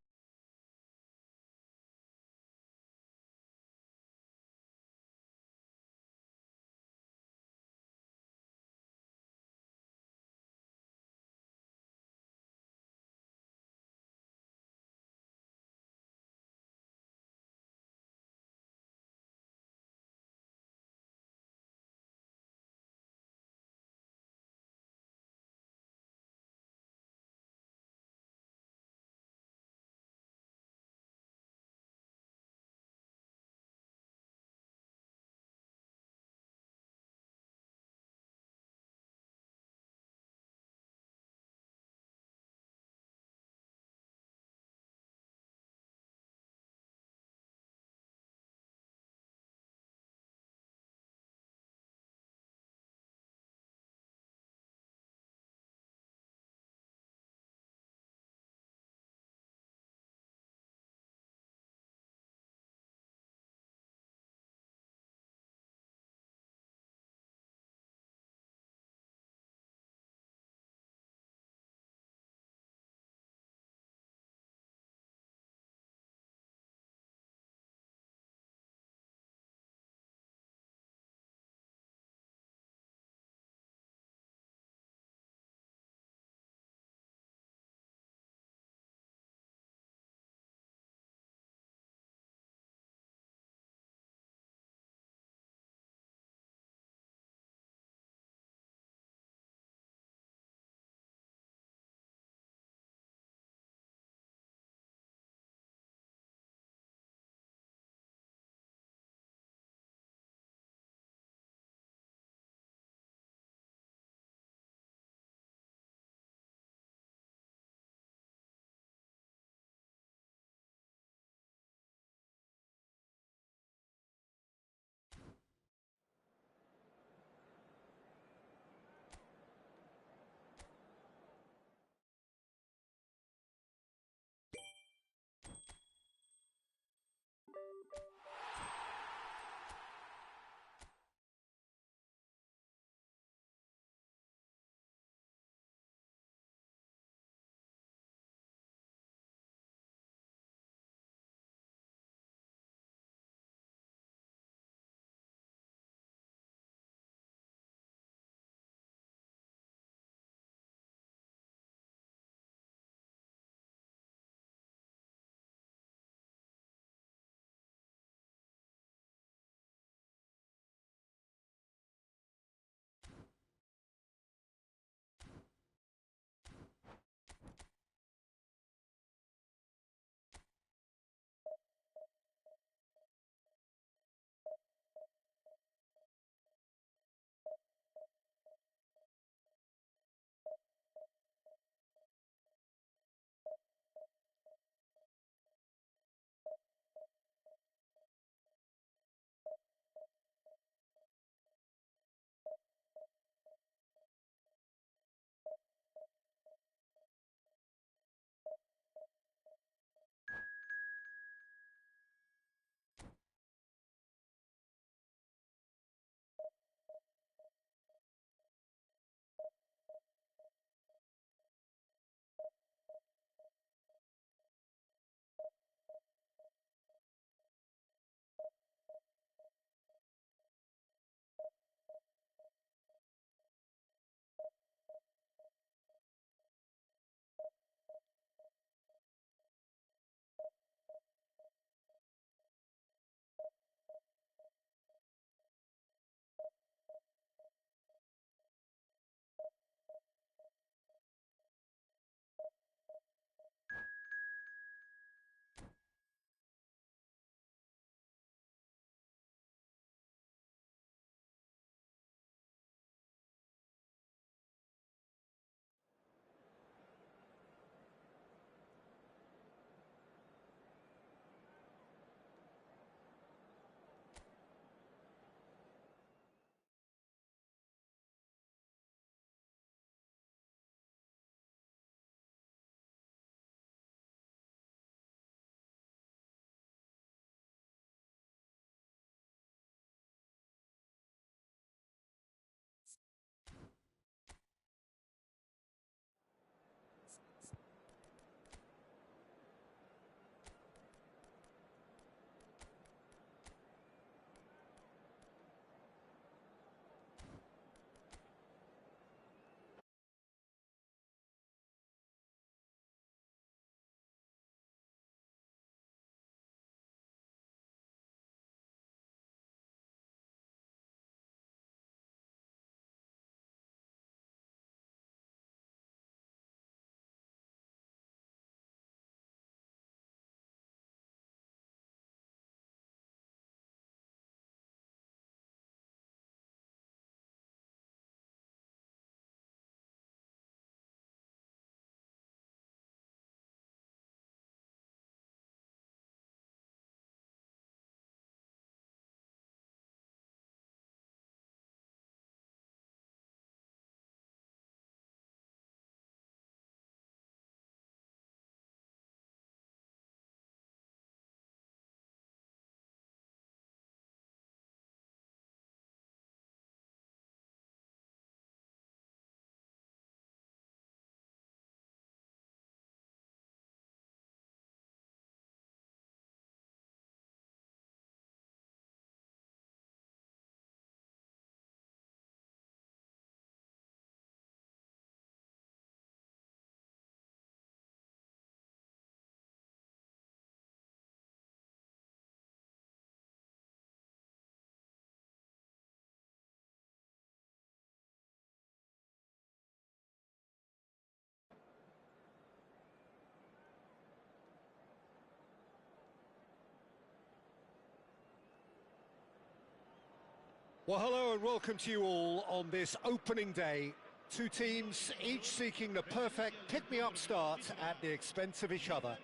Well, hello and welcome to you all on this opening day. Two teams, each seeking the perfect pick-me-up start at the expense of each other.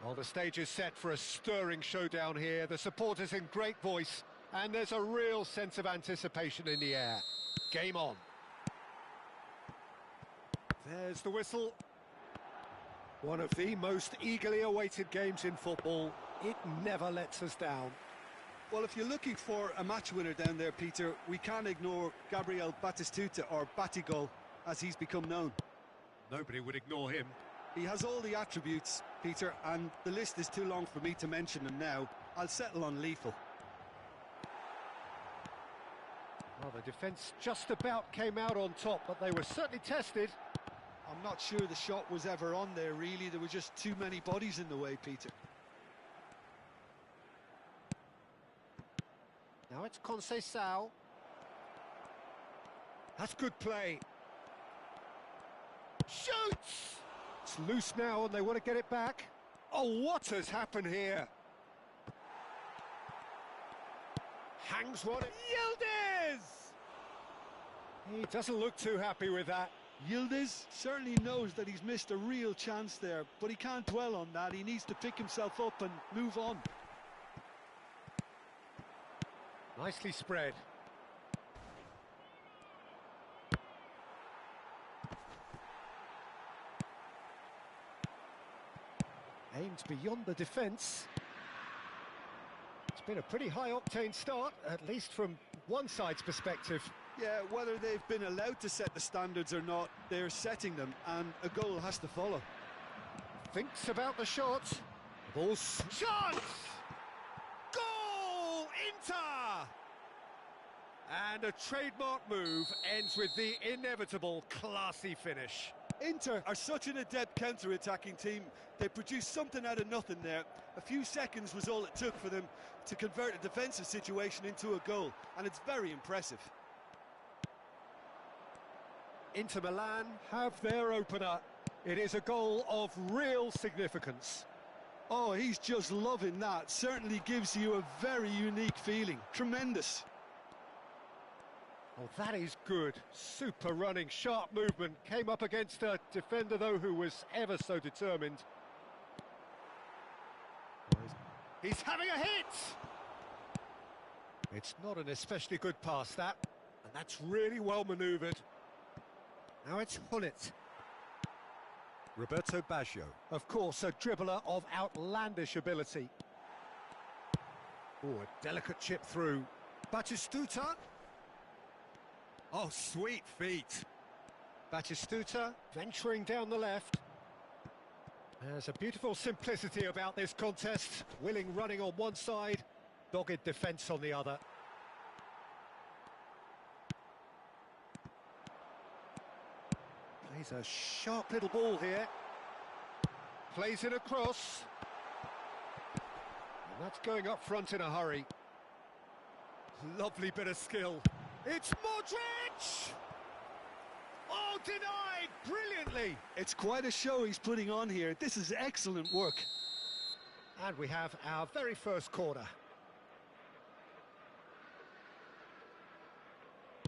Well, the stage is set for a stirring showdown here. The supporters in great voice, and there's a real sense of anticipation in the air. Game on. There's the whistle. One of the most eagerly awaited games in football. It never lets us down. Well, if you're looking for a match winner down there, Peter, we can't ignore Gabriel Batistuta, or Batigol, as he's become known. Nobody would ignore him. He has all the attributes, Peter, and the list is too long for me to mention them now. I'll settle on lethal. Well, the defence just about came out on top, but they were certainly tested. I'm not sure the shot was ever on there, really. There were just too many bodies in the way, Peter. Now it's Conceição. That's good play. Shoots! It's loose now and they want to get it back. Oh, what has happened here? Hangs one. Yildiz! He doesn't look too happy with that. Yildiz certainly knows that he's missed a real chance there, but he can't dwell on that. He needs to pick himself up and move on. Nicely spread. Aimed beyond the defence. It's been a pretty high-octane start, at least from one side's perspective. Yeah, whether they've been allowed to set the standards or not, they're setting them, and a goal has to follow. Thinks about the shot. Ball's shot! Goal! Inter! And a trademark move ends with the inevitable classy finish. Inter are such an adept counter-attacking team. They produced something out of nothing there. A few seconds was all it took for them to convert a defensive situation into a goal, and it's very impressive. Inter Milan have their opener. It is a goal of real significance. Oh, he's just loving that. Certainly gives you a very unique feeling. Tremendous. Oh, that is good. Super running, sharp movement. Came up against a defender, though, who was ever so determined. He's having a hit! It's not an especially good pass, that. And that's really well manoeuvred. Now it's Hullet. Roberto Baggio. Of course, a dribbler of outlandish ability. Oh, a delicate chip through. Batistuta. Oh, sweet feet. Batistuta venturing down the left. There's a beautiful simplicity about this contest. Willing running on one side, dogged defence on the other. Plays a sharp little ball here. Plays it across. And that's going up front in a hurry. Lovely bit of skill. It's Modric! Oh, denied brilliantly! It's quite a show he's putting on here. This is excellent work. And we have our very first corner.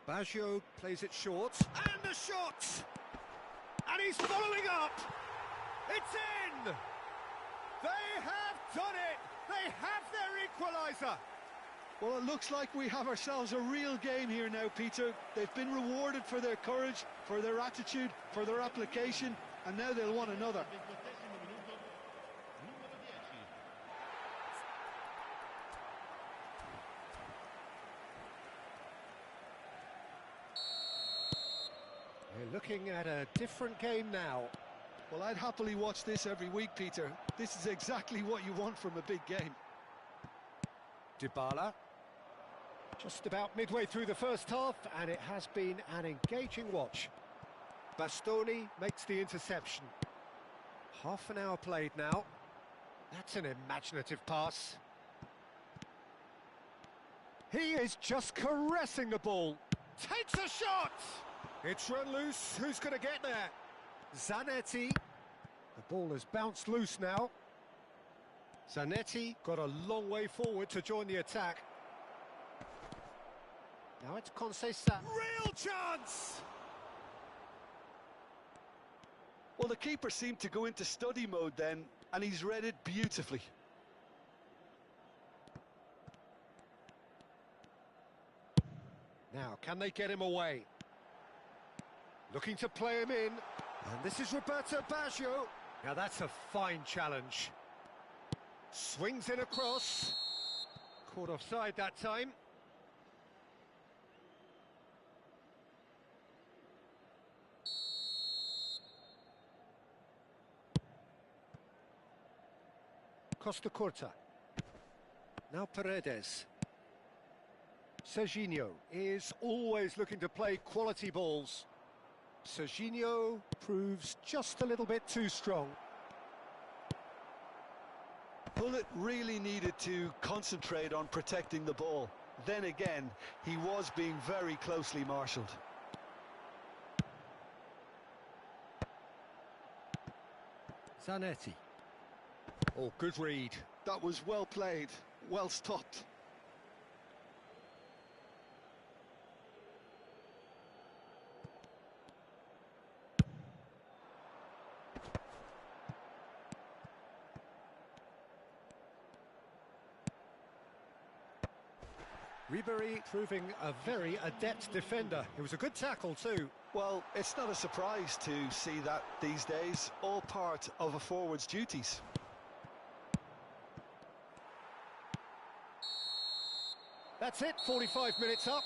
Baggio plays it short. And the shot! And he's following up! It's in! They have done it! They have their equaliser! Well, it looks like we have ourselves a real game here now, Peter. They've been rewarded for their courage, for their attitude, for their application, and now they'll want another. We're looking at a different game now. Well, I'd happily watch this every week, Peter. This is exactly what you want from a big game. Dybala. Just about midway through the first half, and it has been an engaging watch. Bastoni makes the interception. Half an hour played now. That's an imaginative pass. He is just caressing the ball. Takes a shot! It's run loose. Who's going to get there? Zanetti. The ball has bounced loose now. Zanetti got a long way forward to join the attack. Now it's Conceição. Real chance! Well, the keeper seemed to go into study mode then, and he's read it beautifully. Now, can they get him away? Looking to play him in. And this is Roberto Baggio. Now that's a fine challenge. Swings in across. Caught offside that time. Costa Curta. Now Paredes. Serginho is always looking to play quality balls. Serginho proves just a little bit too strong. Pullet really needed to concentrate on protecting the ball. Then again, he was being very closely marshalled. Zanetti. Oh, good read. That was well played, well stopped. Ribery proving a very adept defender. It was a good tackle too. Well, it's not a surprise to see that these days, all part of a forward's duties. That's it, 45 minutes up.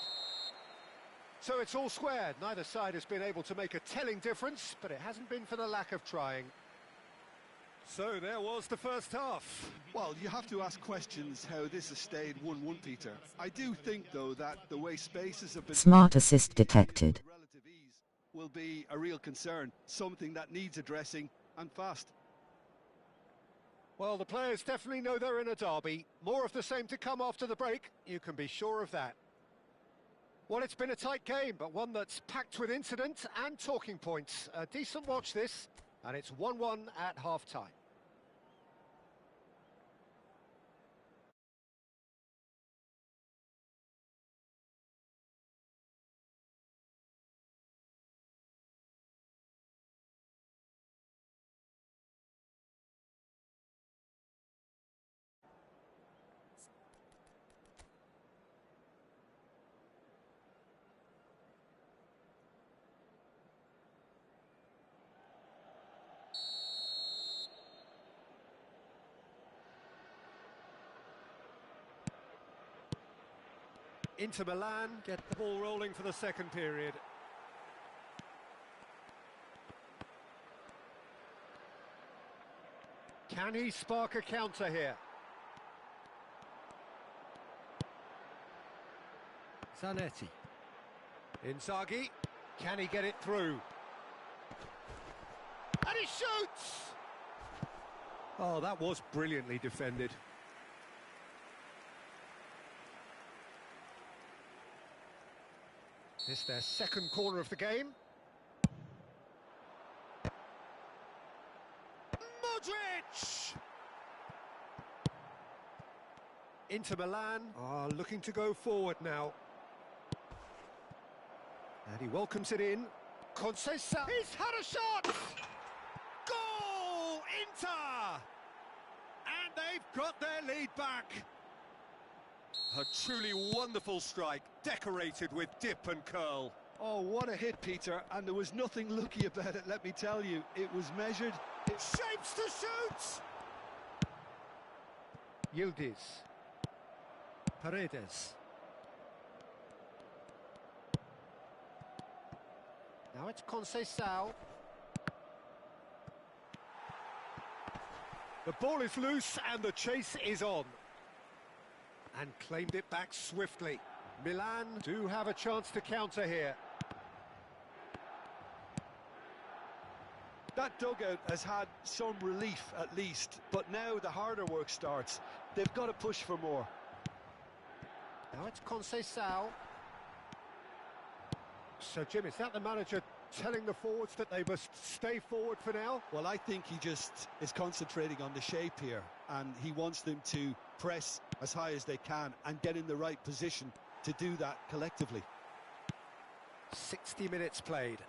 So it's all squared. Neither side has been able to make a telling difference, but it hasn't been for the lack of trying. So there was the first half. Well, you have to ask questions how this has stayed 1-1, Peter. I do think, though, that the way spaces have been... Smart assist detected. ...relative ease will be a real concern, something that needs addressing, and fast. Well, the players definitely know they're in a derby. More of the same to come after the break, you can be sure of that. Well, it's been a tight game, but one that's packed with incident and talking points. A decent watch this, and it's 1-1 at half-time. Inter Milan get the ball rolling for the second period. Can he spark a counter here? Zanetti. Inzaghi. Can he get it through? And he shoots! Oh, that was brilliantly defended. This is their second corner of the game. Modric! Inter Milan are looking to go forward now. And he welcomes it in. Conceição. He's had a shot! Goal! Inter! And they've got their lead back. A truly wonderful strike, decorated with dip and curl. Oh, what a hit, Peter, and there was nothing lucky about it, let me tell you. It was measured. It shapes to shoot! Yildiz. Paredes. Now it's Conceição. The ball is loose and the chase is on. And claimed it back swiftly. Milan do have a chance to counter here. That dugout has had some relief at least, but now the harder work starts. They've got to push for more. Now it's Conceição. So, Jim, is that the manager telling the forwards that they must stay forward for now? Well, I think he just is concentrating on the shape here, and he wants them to press as high as they can and get in the right position to do that collectively. 60 minutes played.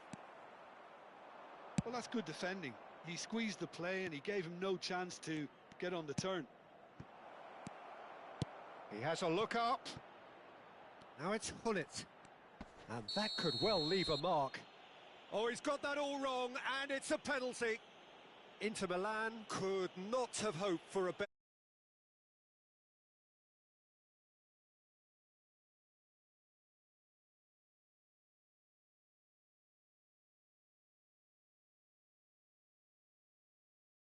Well, that's good defending. He squeezed the play and he gave him no chance to get on the turn. He has a look up. Now it's Hullet. And that could well leave a mark. Oh, he's got that all wrong, and it's a penalty. Inter Milan could not have hoped for a better.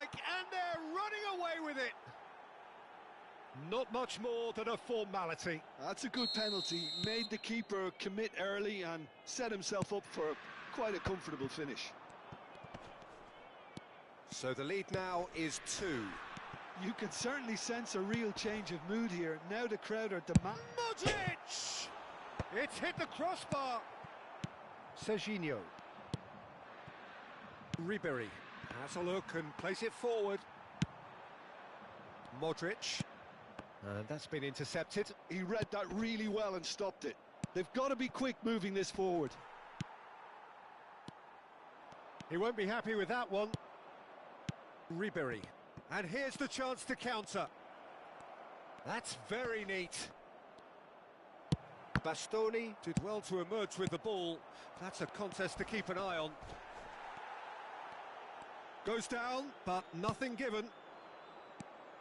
And they're running away with it. Not much more than a formality. That's a good penalty. Made the keeper commit early and set himself up for quite a comfortable finish. So the lead now is 2. You can certainly sense a real change of mood here. Now the crowd are demanding. Modric! It's hit the crossbar. Serginho. Ribery has a look and plays it forward. Modric. And that's been intercepted. He read that really well and stopped it. They've got to be quick moving this forward. He won't be happy with that one. Ribery. And here's the chance to counter. That's very neat. Bastoni did well to emerge with the ball. That's a contest to keep an eye on. Goes down, but nothing given.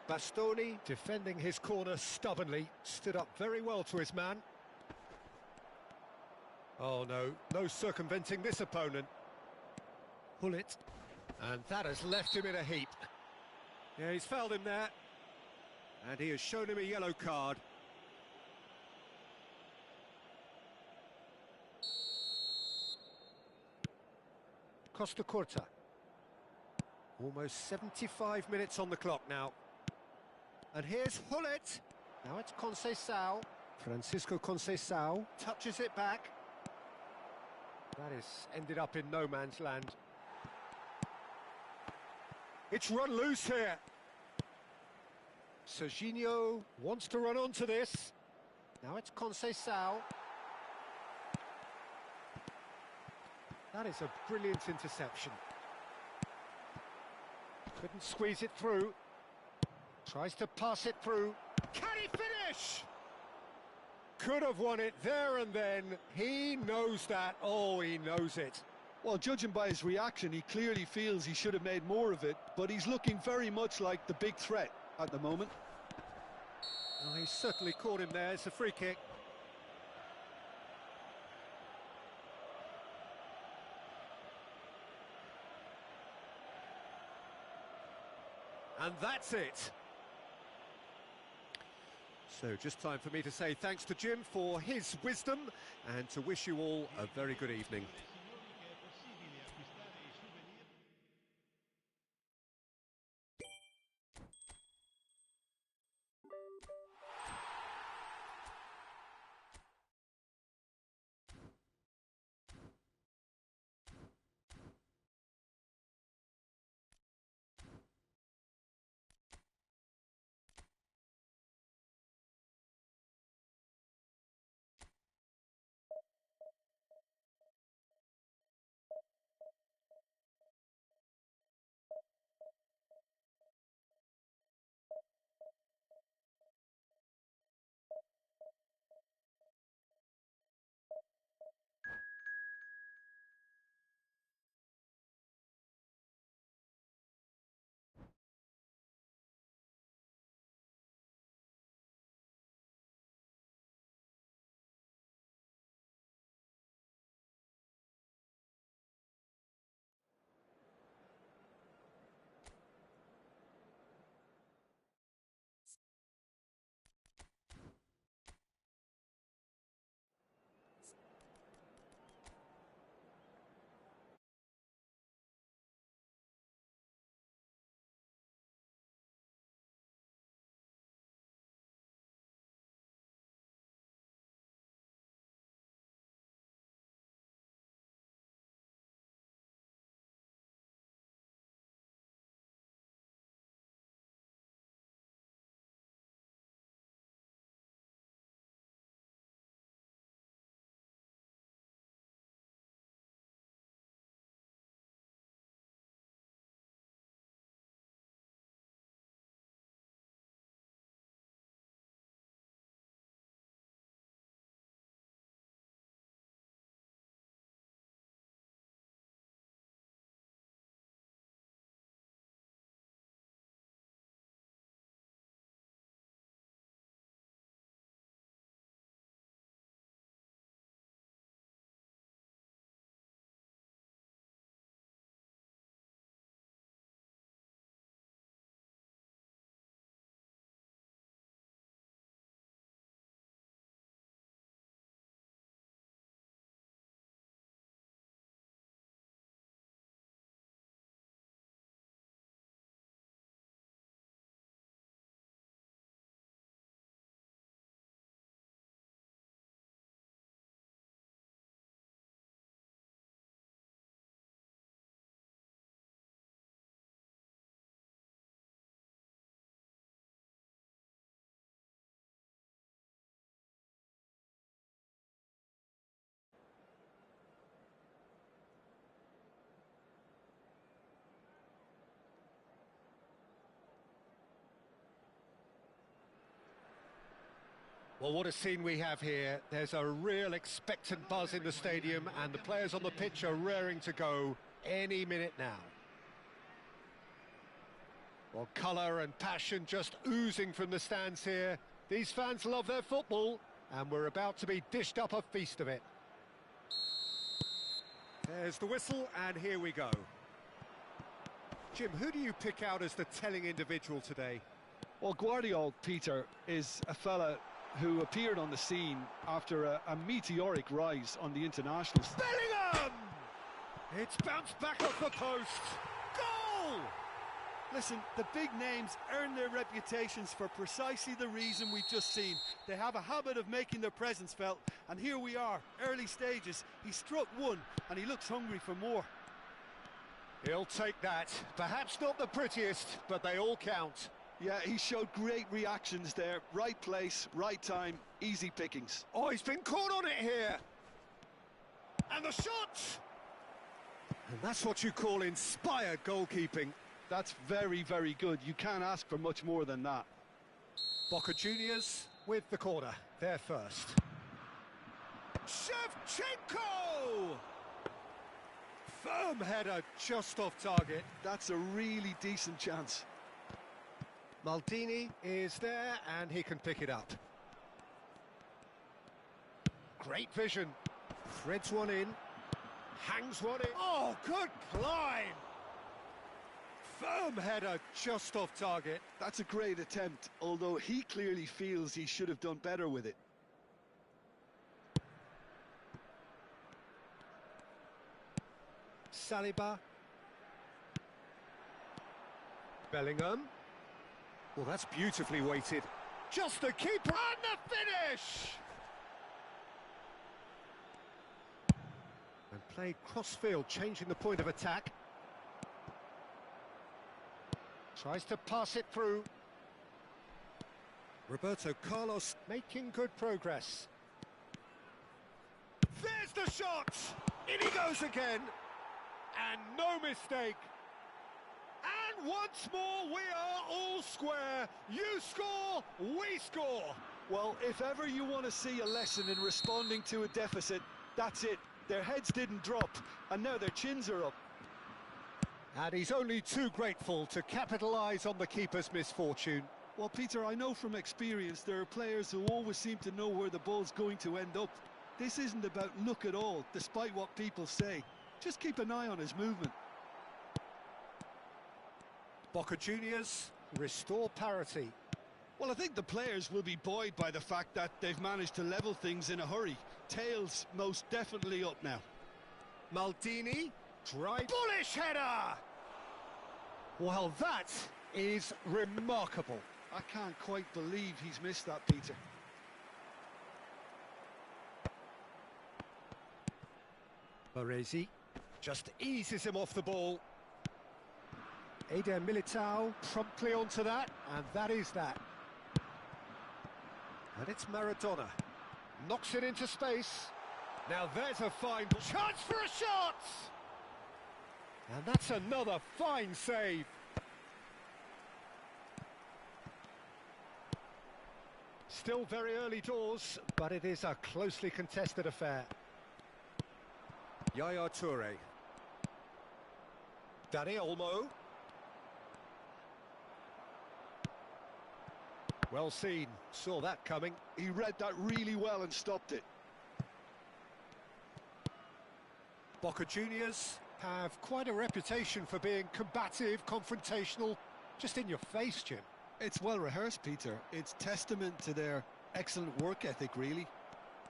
Bastoni defending his corner stubbornly, stood up very well to his man. Oh no circumventing this opponent. Hullet, and that has left him in a heap. Yeah, he's fouled him there, and he has shown him a yellow card. Costa Curta. Almost 75 minutes on the clock now. And here's Hullet. Now it's Conceição. Francisco Conceição touches it back. That is ended up in no man's land. It's run loose here. Serginho wants to run onto this. Now it's Conceição. That is a brilliant interception. Couldn't squeeze it through. Tries to pass it through. Can he finish? Could have won it there and then. He knows that. Oh, he knows it. Well, judging by his reaction, he clearly feels he should have made more of it, but he's looking very much like the big threat at the moment. Oh, he certainly caught him there. It's a free kick. And that's it. So just time for me to say thanks to Jim for his wisdom and to wish you all a very good evening. Well, what a scene we have here. There's a real expectant buzz in the stadium, and the players on the pitch are raring to go any minute now. Well, colour and passion just oozing from the stands here. These fans love their football, and we're about to be dished up a feast of it. There's the whistle, and here we go. Jim, who do you pick out as the telling individual today? Well, Guardiola, Peter, is a fella who appeared on the scene after a meteoric rise on the internationals. Bellingham! It's bounced back off the post. Goal! Listen, the big names earn their reputations for precisely the reason we've just seen. They have a habit of making their presence felt, and here we are, early stages. He struck one, and he looks hungry for more. He'll take that. Perhaps not the prettiest, but they all count. Yeah, he showed great reactions there. Right place, right time, easy pickings. Oh, he's been caught on it here. And the shot! And that's what you call inspired goalkeeping. That's very, very good. You can't ask for much more than that. Boca Juniors with the corner. They're first. Shevchenko! Firm header just off target. That's a really decent chance. Maldini is there and he can pick it up. Great vision. Threads one in. Hangs one in. Oh, good climb! Firm header just off target. That's a great attempt, although he clearly feels he should have done better with it. Saliba. Bellingham. Well, that's beautifully weighted. Just the keeper and the finish! And played cross-field, changing the point of attack. Tries to pass it through. Roberto Carlos making good progress. There's the shot! In he goes again! And no mistake! And once more we are all square. You score, we score. Well, if ever you want to see a lesson in responding to a deficit, that's it. Their heads didn't drop, and now their chins are up. And he's only too grateful to capitalise on the keeper's misfortune. Well, Peter, I know from experience there are players who always seem to know where the ball's going to end up. This isn't about luck at all, despite what people say. Just keep an eye on his movement. Boca Juniors restore parity. Well, I think the players will be buoyed by the fact that they've managed to level things in a hurry. Tails most definitely up now. Maldini, drive, bullish header! Well, that is remarkable. I can't quite believe he's missed that, Peter. Baresi just eases him off the ball. Eder Militao promptly onto that, and that is that. And it's Maradona. Knocks it into space. Now there's a fine chance for a shot! And that's another fine save. Still very early doors, but it is a closely contested affair. Yaya Toure. Dani Olmo. Well seen, saw that coming. He read that really well and stopped it. Boca Juniors have quite a reputation for being combative, confrontational, just in your face, Jim. It's well rehearsed, Peter. It's testament to their excellent work ethic, really.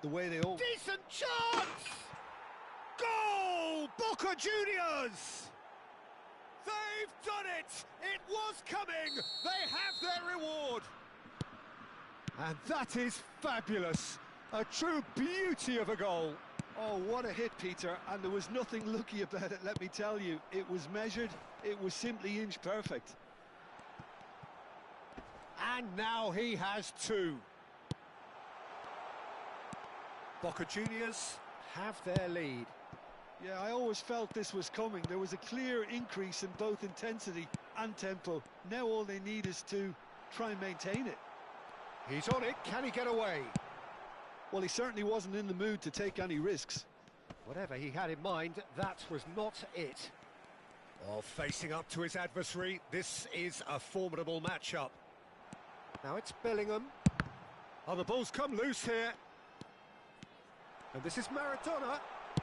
The way they all... Decent chance! Goal! Boca Juniors! They've done it! It was coming! They have their reward! And that is fabulous. A true beauty of a goal. Oh, what a hit, Peter. And there was nothing lucky about it, let me tell you. It was measured. It was simply inch perfect. And now he has two. Boca Juniors have their lead. Yeah, I always felt this was coming. There was a clear increase in both intensity and tempo. Now all they need is to try and maintain it. He's on it. Can he get away? Well, he certainly wasn't in the mood to take any risks. Whatever he had in mind, that was not it. Oh, facing up to his adversary, this is a formidable matchup. Now it's Bellingham. Oh, the ball's come loose here. And this is Maradona.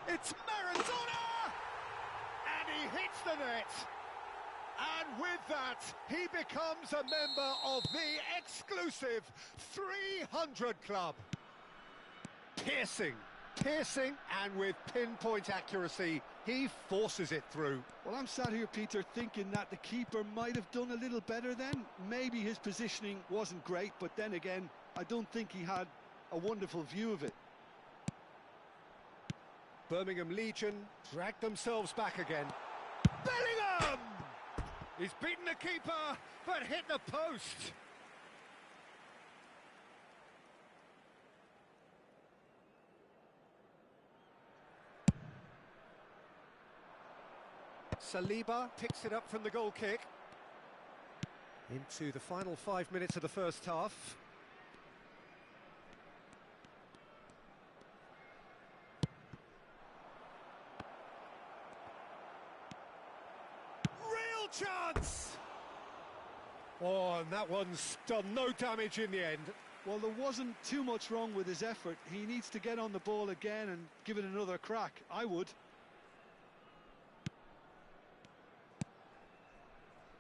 It's Maradona! And he hits the net. And with that, he becomes a member of the exclusive 300 Club. Piercing, and with pinpoint accuracy, he forces it through. Well, I'm sat here, Peter, thinking that the keeper might have done a little better then. Maybe his positioning wasn't great, but then again, I don't think he had a wonderful view of it. Birmingham Legion dragged themselves back again. Bellingham! He's beaten the keeper, but hit the post. Saliba picks it up from the goal kick. Into the final 5 minutes of the first half. Real chance! Oh, and that one's done no damage in the end. Well, there wasn't too much wrong with his effort. He needs to get on the ball again and give it another crack. I would.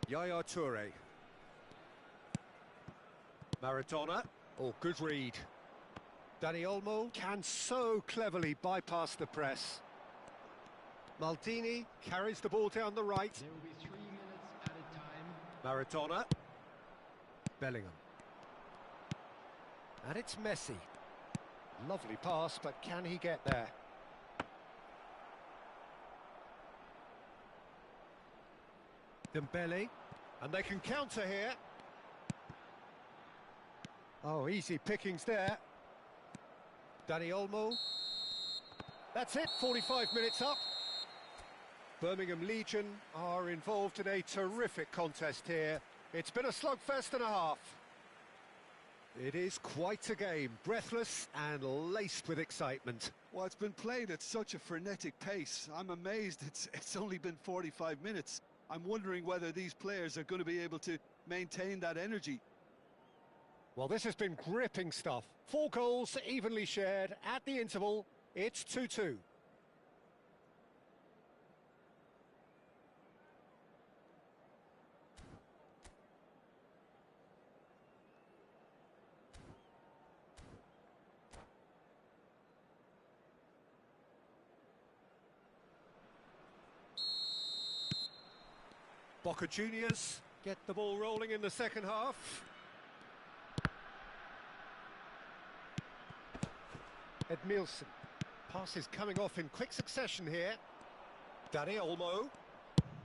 Yaya Toure. Maradona. Oh, good read. Dani Olmo can so cleverly bypass the press. Maldini carries the ball down the right. There will be 3 minutes added time. Maradona. Bellingham. And it's Messi. Lovely pass, but can he get there? Dembele, and they can counter here. Oh, easy pickings there. Dani Olmo. That's it, 45 minutes up. Birmingham Legion are involved in a terrific contest here. It's been a slugfest and a half. It is quite a game, breathless and laced with excitement. Well, it's been played at such a frenetic pace. I'm amazed it's only been 45 minutes. I'm wondering whether these players are going to be able to maintain that energy. Well, this has been gripping stuff. 4 goals evenly shared at the interval. It's 2-2. Boca Juniors get the ball rolling in the second half. Edmilson. Passes coming off in quick succession here. Dani Olmo.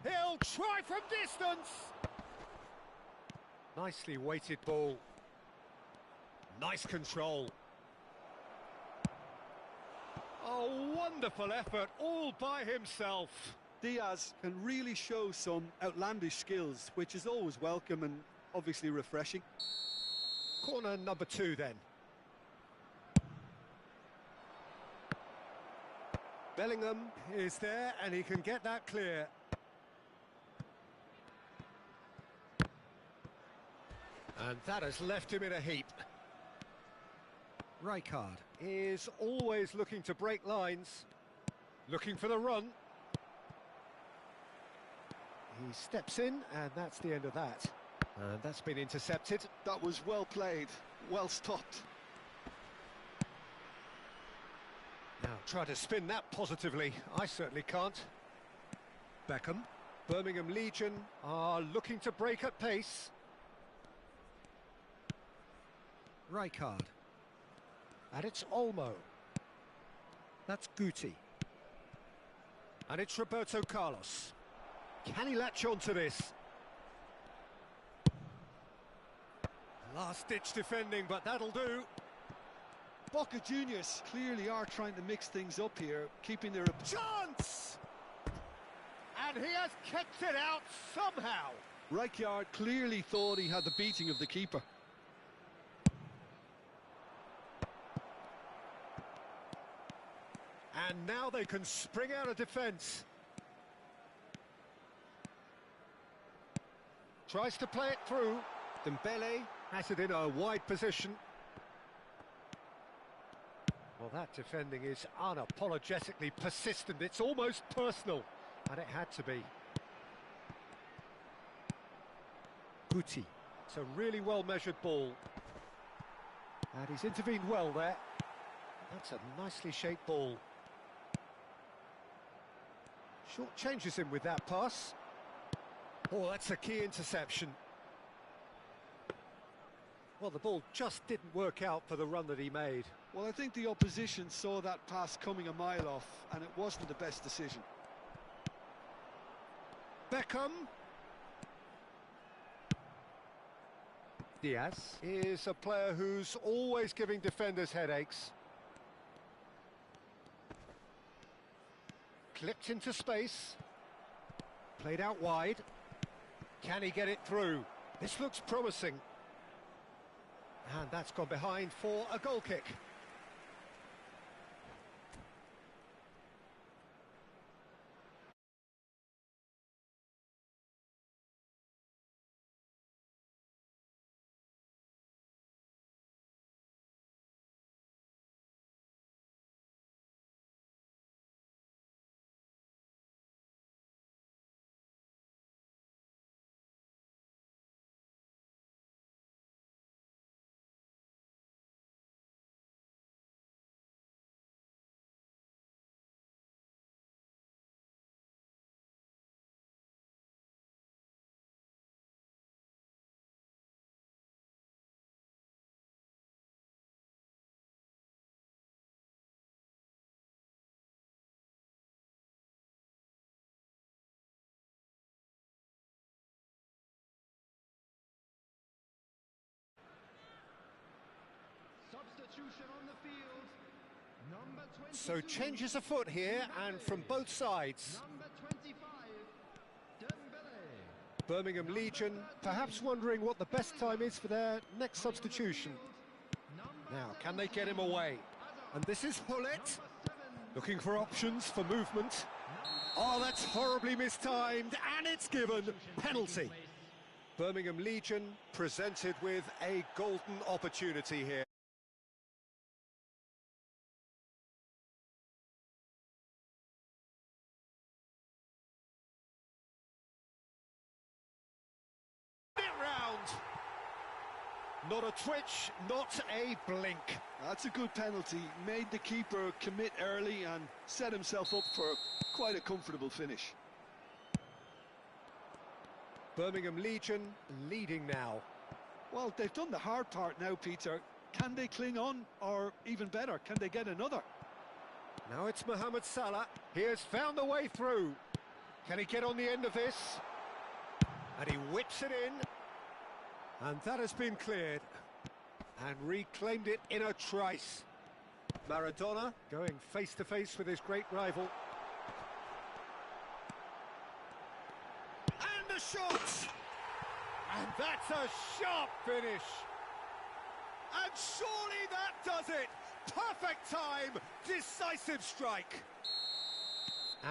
He'll try from distance. Nicely weighted ball. Nice control. Oh, wonderful effort all by himself. Diaz can really show some outlandish skills, which is always welcome and obviously refreshing. Corner number 2 then. Bellingham is there and he can get that clear. And that has left him in a heap. Rijkaard is always looking to break lines. Looking for the run. He steps in, and that's the end of that. And that's been intercepted. That was well played, well stopped. Now, try to spin that positively. I certainly can't. Beckham. Birmingham Legion are looking to break at pace. Rijkaard. And it's Olmo. That's Guti. And it's Roberto Carlos. Can he latch on to this? Last-ditch defending, but that'll do. Boca Juniors clearly are trying to mix things up here, keeping their... Chance! And he has kept it out somehow. Rijkaard clearly thought he had the beating of the keeper. And now they can spring out of defence. Tries to play it through. Dembele has it in a wide position. Well, that defending is unapologetically persistent. It's almost personal, and it had to be. Guti. It's a really well-measured ball. And he's intervened well there. That's a nicely shaped ball. Short changes him with that pass. Oh, that's a key interception. Well, the ball just didn't work out for the run that he made. Well, I think the opposition saw that pass coming a mile off, and it wasn't the best decision. Beckham. Diaz is a player who's always giving defenders headaches. Clipped into space. Played out wide. Can he get it through? This looks promising. And that's gone behind for a goal kick. Substitution on the field. Number 22. So changes afoot here, and from both sides. Number 25, Dembele. Birmingham Legion perhaps wondering what the best time is for their next substitution. Now, can they get him away? And this is Hullet, looking for options for movement. Oh, that's horribly mistimed, and it's given. Penalty. Birmingham Legion presented with a golden opportunity here. Not a twitch, not a blink. That's a good penalty. Made the keeper commit early and set himself up for quite a comfortable finish. Birmingham Legion leading now. Well, they've done the hard part now, Peter. Can they cling on, or even better, can they get another? Now it's Mohamed Salah. He has found a way through. Can he get on the end of this? And he whips it in. And that has been cleared. And reclaimed it in a trice. Maradona going face to face with his great rival. And a shot! And that's a sharp finish. And surely that does it. Perfect time, decisive strike.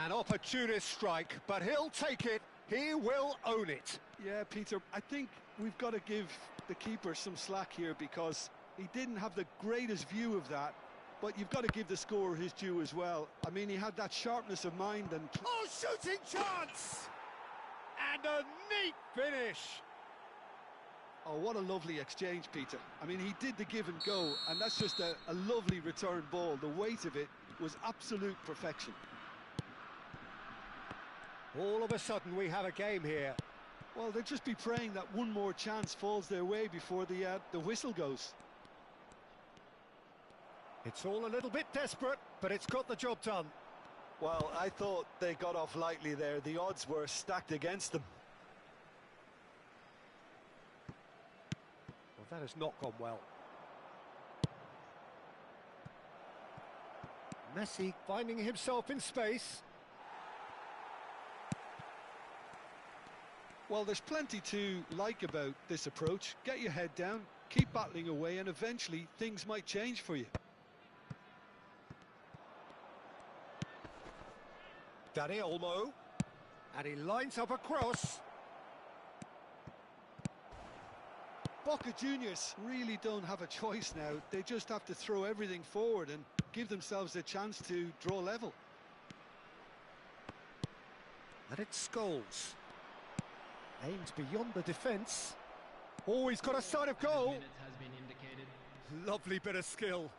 An opportunist strike, but he'll take it. He will own it. Yeah, Peter, I think we've got to give the keeper some slack here because he didn't have the greatest view of that, but you've got to give the scorer his due as well. I mean, he had that sharpness of mind and... Oh, shooting chance! And a neat finish. Oh, what a lovely exchange, Peter. I mean, he did the give and go, and that's just a lovely return ball. The weight of it was absolute perfection. All of a sudden, we have a game here. Well, they'll just be praying that one more chance falls their way before the whistle goes. It's all a little bit desperate, but it's got the job done. Well, I thought they got off lightly there. The odds were stacked against them. Well, that has not gone well. Messi finding himself in space. Well, there's plenty to like about this approach. Get your head down, keep battling away, and eventually things might change for you. Danny Olmo. And he lines up a cross. Boca Juniors really don't have a choice now. They just have to throw everything forward and give themselves a chance to draw level. And it's Scholes. Aimed beyond the defence. Oh, he's got a sight of goal. Minutes has been indicated. Lovely bit of skill.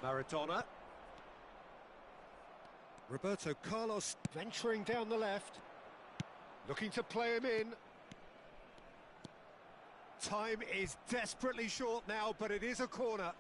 Maradona. Roberto Carlos venturing down the left. Looking to play him in. Time is desperately short now, but it is a corner.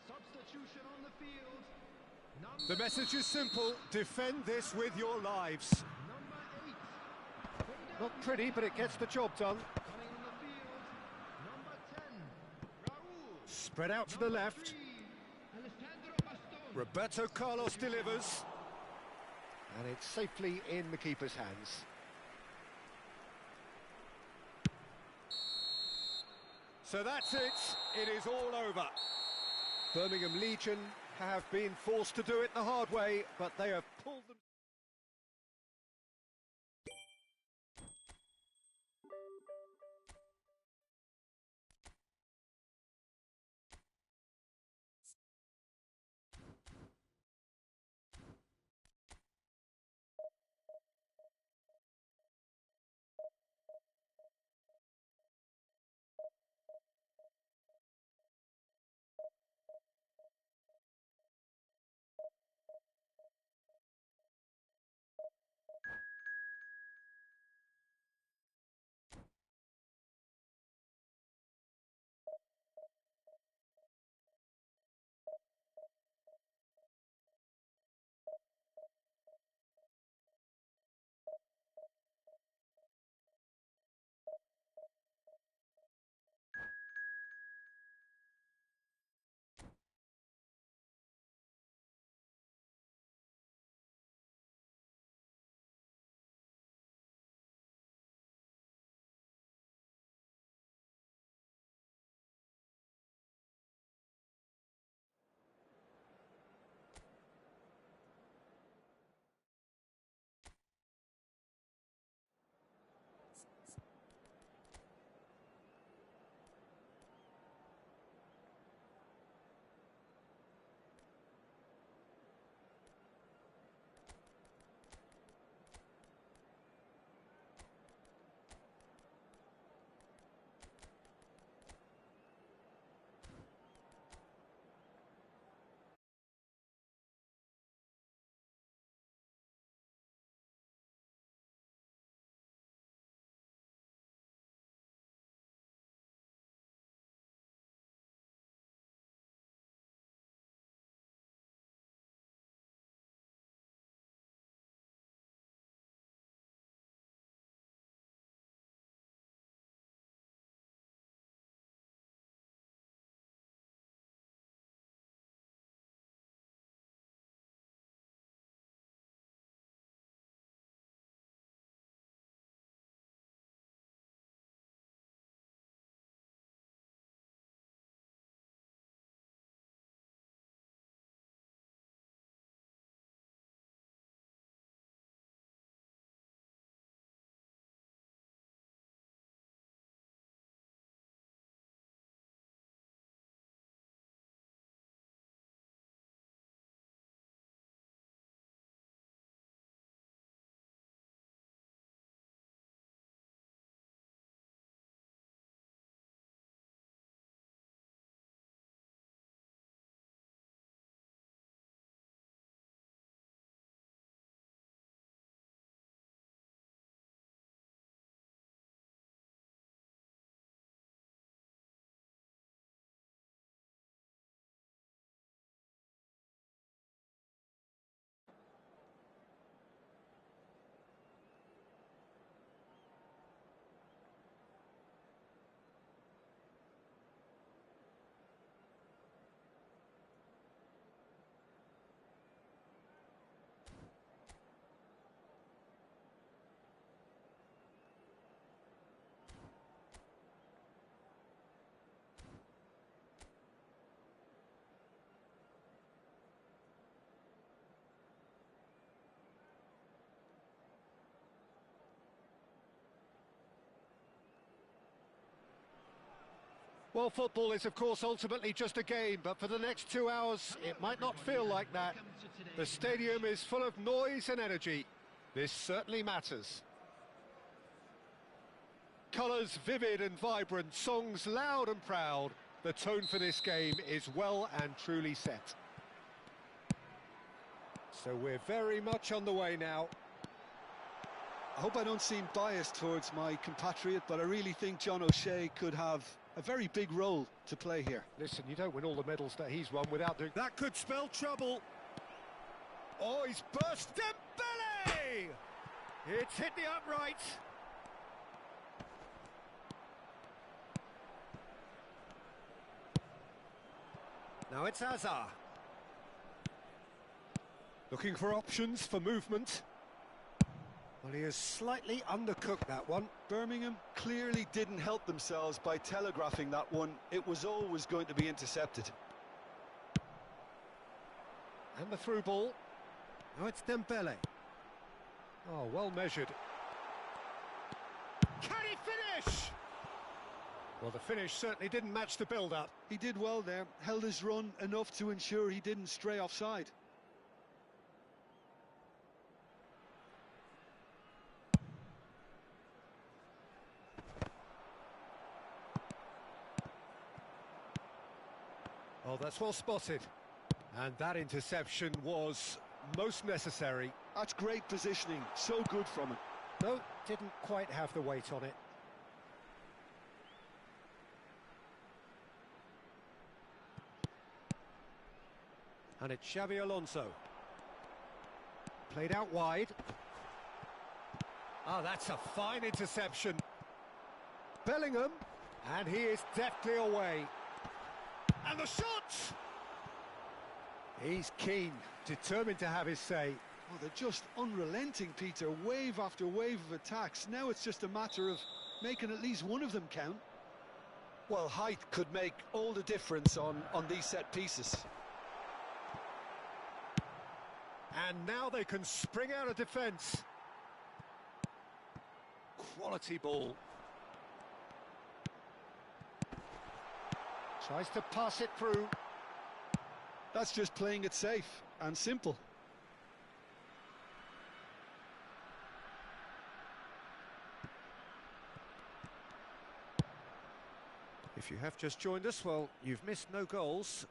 Substitution on the field. The message is simple: defend this with your lives. Number 8. Not pretty, but it gets the job done. Coming on the field. Number 10. Raul. Spread out to the left. 3. Alessandro Bastoni. Roberto Carlos delivers. And it's safely in the keeper's hands. So that's it. It is all over. Birmingham Legion have been forced to do it the hard way, but they have pulled them. Well, football is, of course, ultimately just a game, but for the next 2 hours, it might not feel like that. The stadium is full of noise and energy. This certainly matters. Colours vivid and vibrant, songs loud and proud. The tone for this game is well and truly set. So we're very much on the way now. I hope I don't seem biased towards my compatriot, but I really think John O'Shea could have a very big role to play here. Listen, you don't win all the medals that he's won without doing... That could spell trouble. Oh, he's burst Dembele! It's hit the upright. Now it's Hazard. Looking for options for movement. Well, he has slightly undercooked that one. Birmingham clearly didn't help themselves by telegraphing that one. It was always going to be intercepted. And the through ball. Now it's Dembele. Oh, well measured. Can he finish? Well, the finish certainly didn't match the build-up. He did well there, held his run enough to ensure he didn't stray offside. Oh, that's well spotted. And that interception was most necessary. That's great positioning, so good from him. No, didn't quite have the weight on it. And it's Xabi Alonso. Played out wide. Ah, that's a fine interception. Bellingham, and he is deftly away. And the shot! He's keen, determined to have his say. Oh, they're just unrelenting, Peter. Wave after wave of attacks. Now it's just a matter of making at least one of them count. Well, height could make all the difference on these set pieces. And now they can spring out of defence. Quality ball. Tries to pass it through. That's just playing it safe and simple. If you have just joined us, well, you've missed no goals.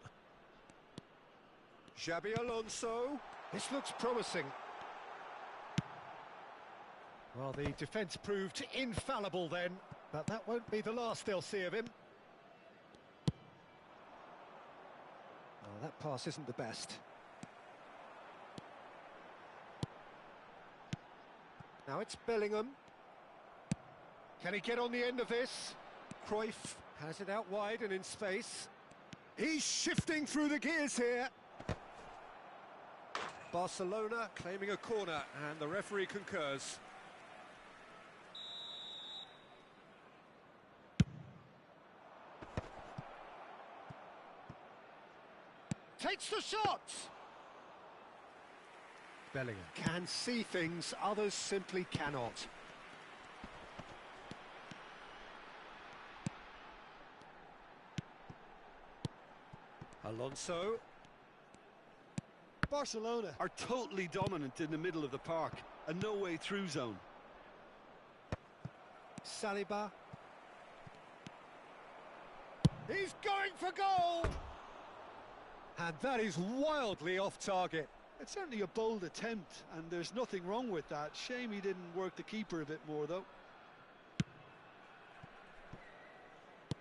Xabi Alonso. This looks promising. Well, the defence proved infallible then, but that won't be the last they'll see of him. Oh, that pass isn't the best. Now it's Bellingham. Can he get on the end of this? Cruyff has it out wide and in space. He's shifting through the gears here. Barcelona claiming a corner, and the referee concurs. Takes the shot! Bellingham can see things others simply cannot. Alonso. Barcelona are totally dominant in the middle of the park, a no-way through zone. Saliba. He's going for goal! And that is wildly off target. It's certainly a bold attempt, and there's nothing wrong with that. Shame he didn't work the keeper a bit more, though.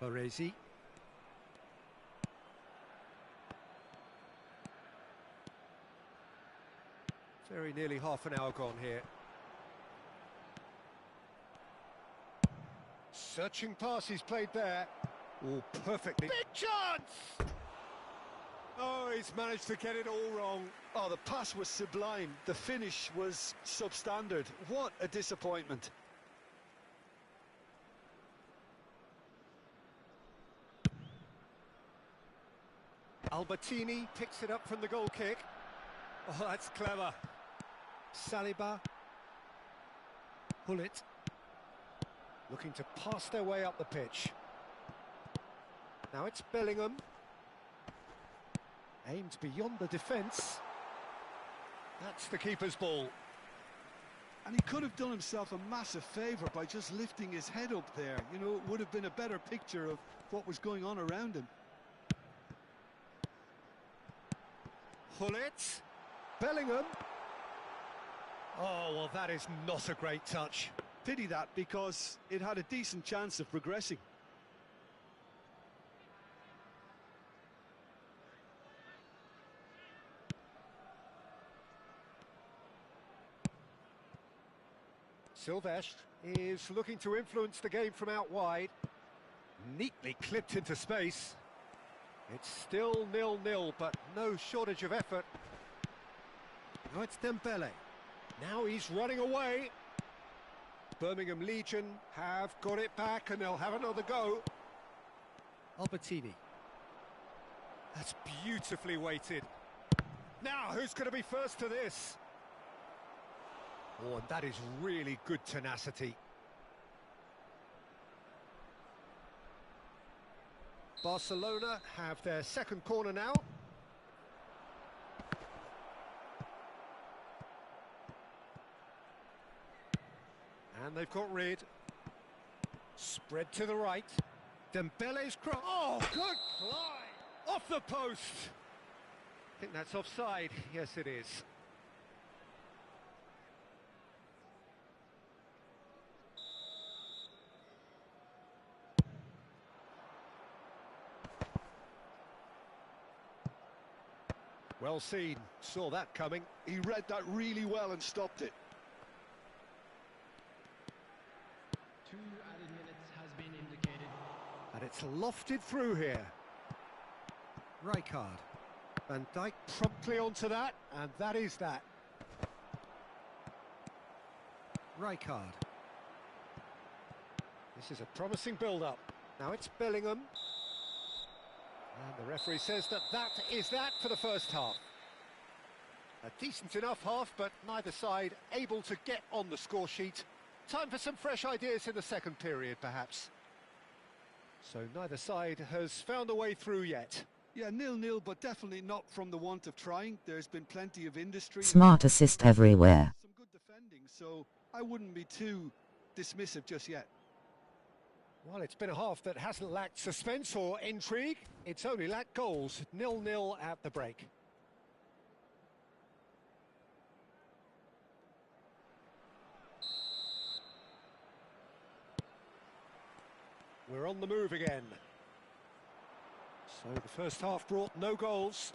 Baresi. Very nearly half an hour gone here. Searching pass he's played there. Oh, perfectly. Big chance! Oh, he's managed to get it all wrong. Oh, the pass was sublime. The finish was substandard. What a disappointment. Albertini picks it up from the goal kick. Oh, that's clever. Saliba. Hullet. Looking to pass their way up the pitch. Now it's Bellingham. Aimed beyond the defence. That's the keeper's ball. And he could have done himself a massive favour by just lifting his head up there. You know, it would have been a better picture of what was going on around him. Hullet. Bellingham. Oh, well, that is not a great touch. Pity that, because it had a decent chance of progressing. Silvestre is looking to influence the game from out wide. Neatly clipped into space. It's still 0-0, but no shortage of effort. Now it's Dembele. Now he's running away. Birmingham Legion have got it back and they'll have another go. Albertini. That's beautifully weighted. Now, who's going to be first to this? Oh, and that is really good tenacity. Barcelona have their second corner now. And they've got rid. Spread to the right. Dembele's cross. Oh, good fly! Off the post! I think that's offside. Yes, it is. Well seen, saw that coming. He read that really well and stopped it. 2 added minutes has been indicated. And it's lofted through here. Rijkaard. Van Dijk promptly onto that, and that is that. Rijkaard. This is a promising build-up. Now it's Bellingham. And the referee says that is that for the first half. A decent enough half, but neither side able to get on the score sheet. Time for some fresh ideas in the second period, perhaps. So neither side has found a way through yet. Yeah, 0-0, but definitely not from the want of trying. There's been plenty of industry. Smart assist everywhere. Some good defending, so I wouldn't be too dismissive just yet. Well, it's been a half that hasn't lacked suspense or intrigue. It's only lacked goals. 0-0 at the break. We're on the move again. So the first half brought no goals.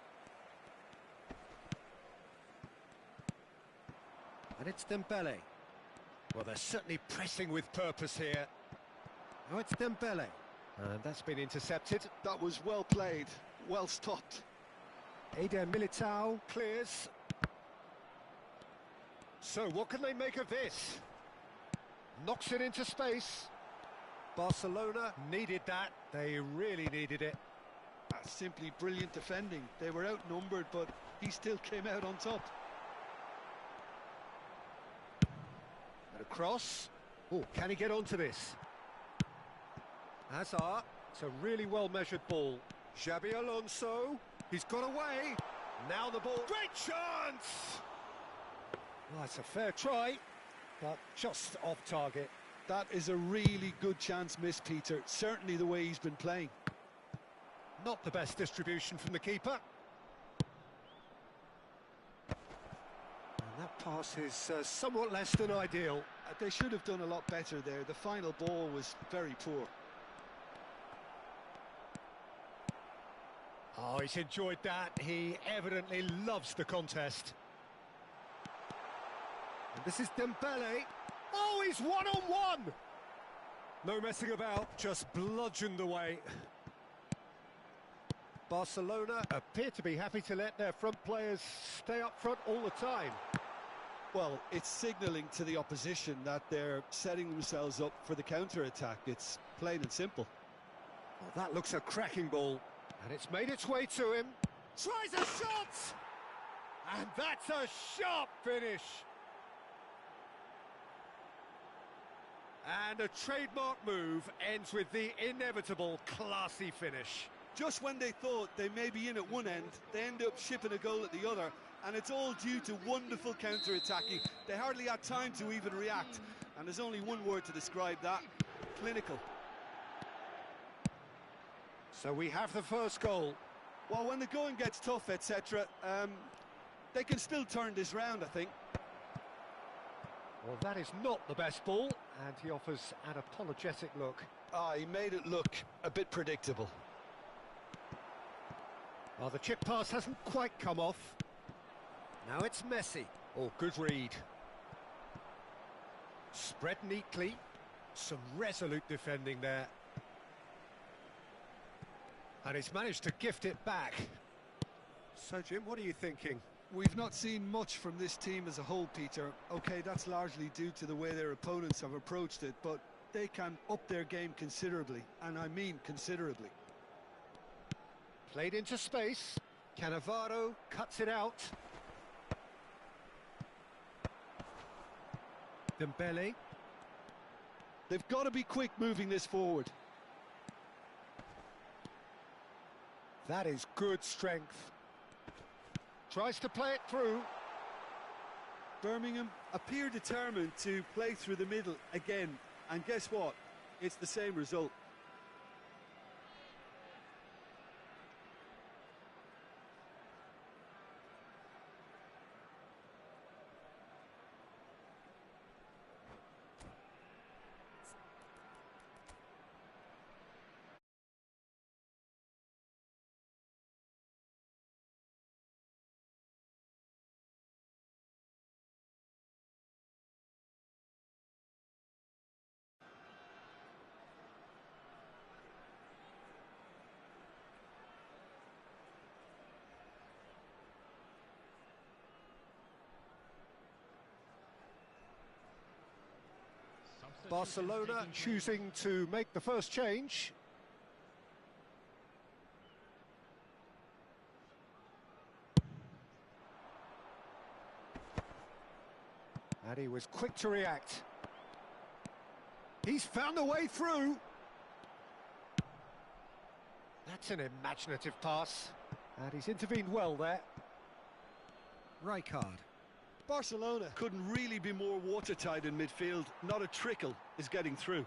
And it's Dembele. Well, they're certainly pressing with purpose here. Now it's Dembele. And that's been intercepted. That was well played, well stopped. Eder Militao clears. So what can they make of this? Knocks it into space. Barcelona needed that. They really needed it. That's simply brilliant defending. They were outnumbered, but he still came out on top. And a cross. Oh, can he get onto this? Hazard. It's a really well-measured ball. Xabi Alonso. He's got away. Now the ball. Great chance! Well, it's a fair try, but just off target. That is a really good chance missed, Peter. Certainly the way he's been playing. Not the best distribution from the keeper. And that pass is somewhat less than ideal. They should have done a lot better there. The final ball was very poor. Oh, he's enjoyed that. He evidently loves the contest. And this is Dembele. Oh, he's one-on-one! No messing about, just bludgeoned away. Barcelona appear to be happy to let their front players stay up front all the time. Well, it's signalling to the opposition that they're setting themselves up for the counter-attack. It's plain and simple. Well, that looks a cracking ball. And it's made its way to him. Tries a shot! And that's a sharp finish. And a trademark move ends with the inevitable classy finish. Just when they thought they may be in at one end, they end up shipping a goal at the other, and it's all due to wonderful counter-attacking. They hardly had time to even react, and there's only one word to describe that: clinical. So we have the first goal. Well, when the going gets tough, etc., they can still turn this round, I think. Well, that is not the best ball, and he offers an apologetic look. He made it look a bit predictable. Well, the chip pass hasn't quite come off. Now it's Messi. Oh, good read. Spread neatly. Some resolute defending there. And he's managed to gift it back. So, Jim, what are you thinking? We've not seen much from this team as a whole, Peter. OK, that's largely due to the way their opponents have approached it, but they can up their game considerably, and I mean considerably. Played into space. Cannavaro cuts it out. Dembele. They've got to be quick moving this forward. That is good strength. Tries to play it through. Birmingham appear determined to play through the middle again, and guess what? It's the same result. Barcelona choosing to make the first change. And he was quick to react. He's found a way through. That's an imaginative pass. And he's intervened well there. Rijkaard. Barcelona couldn't really be more watertight in midfield. Not a trickle is getting through.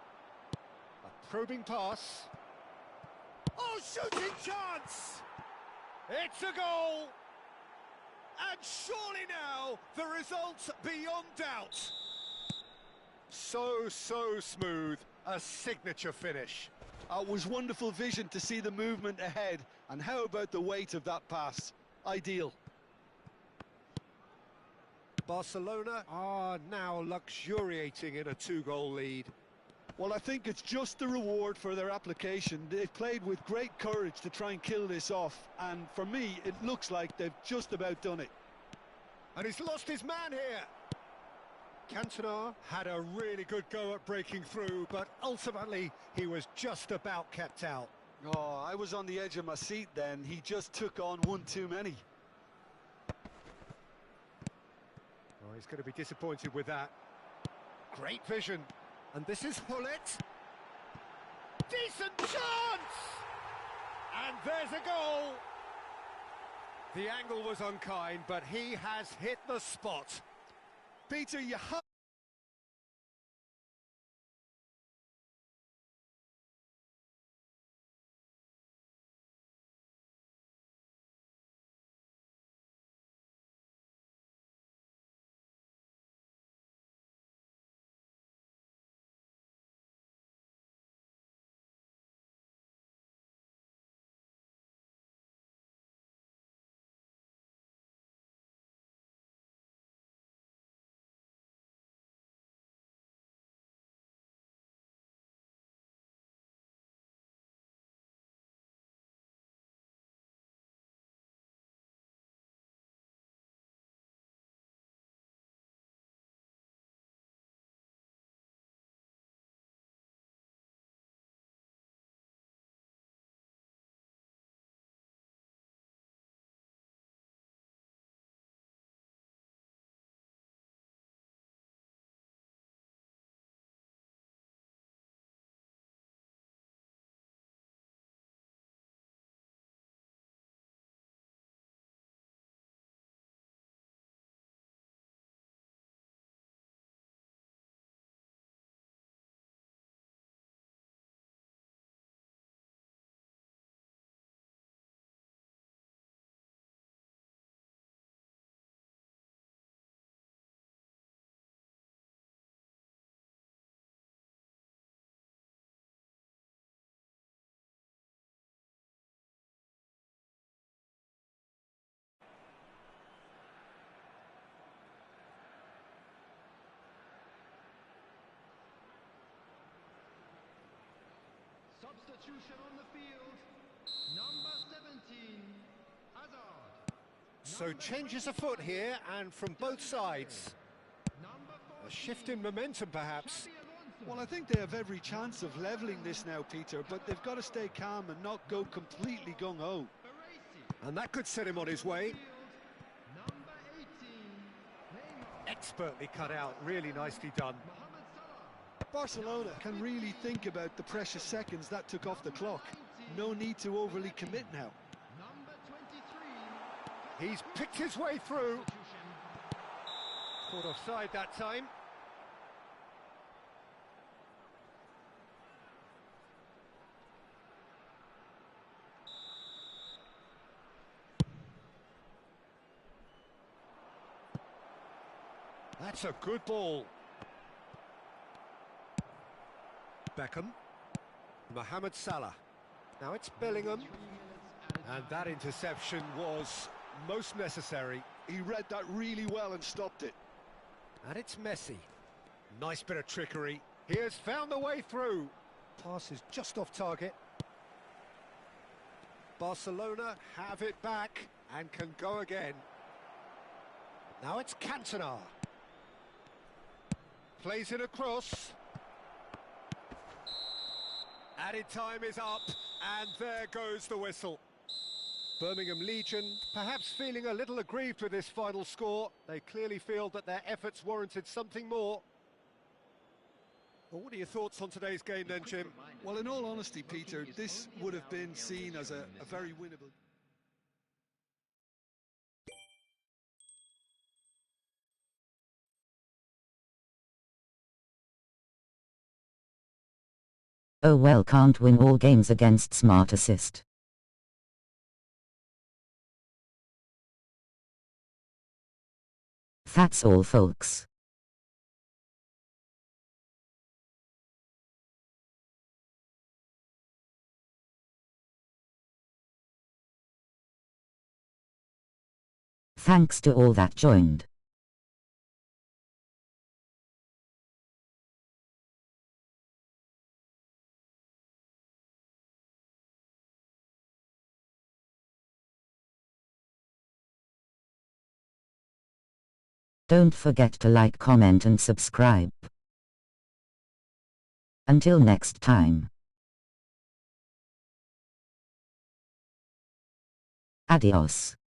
A probing pass. Oh, shooting chance! It's a goal! And surely now, the result's beyond doubt. So smooth. A signature finish. It was wonderful vision to see the movement ahead. And how about the weight of that pass? Ideal. Barcelona are now luxuriating in a two-goal lead. Well, I think it's just the reward for their application. They've played with great courage to try and kill this off, and for me, it looks like they've just about done it. And he's lost his man here. Cantona had a really good go at breaking through, but ultimately, he was just about kept out. Oh, I was on the edge of my seat then. He just took on one too many. Oh, he's going to be disappointed with that. Great vision. And this is Hullet. Decent chance! And there's a goal! The angle was unkind, but he has hit the spot. Peter, you have Substitution on the field. Number 17, Hazard. So changes afoot here, and from both sides. Number A 14, shift in momentum, perhaps. Xabi Alonso. Well, I think they have every chance of levelling this now, Peter, but they've got to stay calm and not go completely gung-ho. Baresi. And that could set him on his way. Field. Number 18, Neymar. Expertly cut out, really nicely done. Mohamed Salah. Barcelona can really think about the precious seconds that took off the clock. No need to overly commit now. Number 23, He's picked his way through. substitution. Caught offside that time. That's a good ball. Beckham. Mohamed Salah. Now it's Bellingham. And that interception was most necessary. He read that really well and stopped it. And it's Messi. Nice bit of trickery. He has found the way through. Pass is just off target. Barcelona have it back and can go again. Now it's Cantona. Plays it across. Added time is up, and there goes the whistle. Birmingham Legion perhaps feeling a little aggrieved with this final score. They clearly feel that their efforts warranted something more. Well, what are your thoughts on today's game then, Jim? Well, in all honesty, Peter, this would have been seen as a very winnable... Oh well, can't win all games against Smart Assist. That's all, folks. Thanks to all that joined. Don't forget to like, comment and subscribe. Until next time. Adios.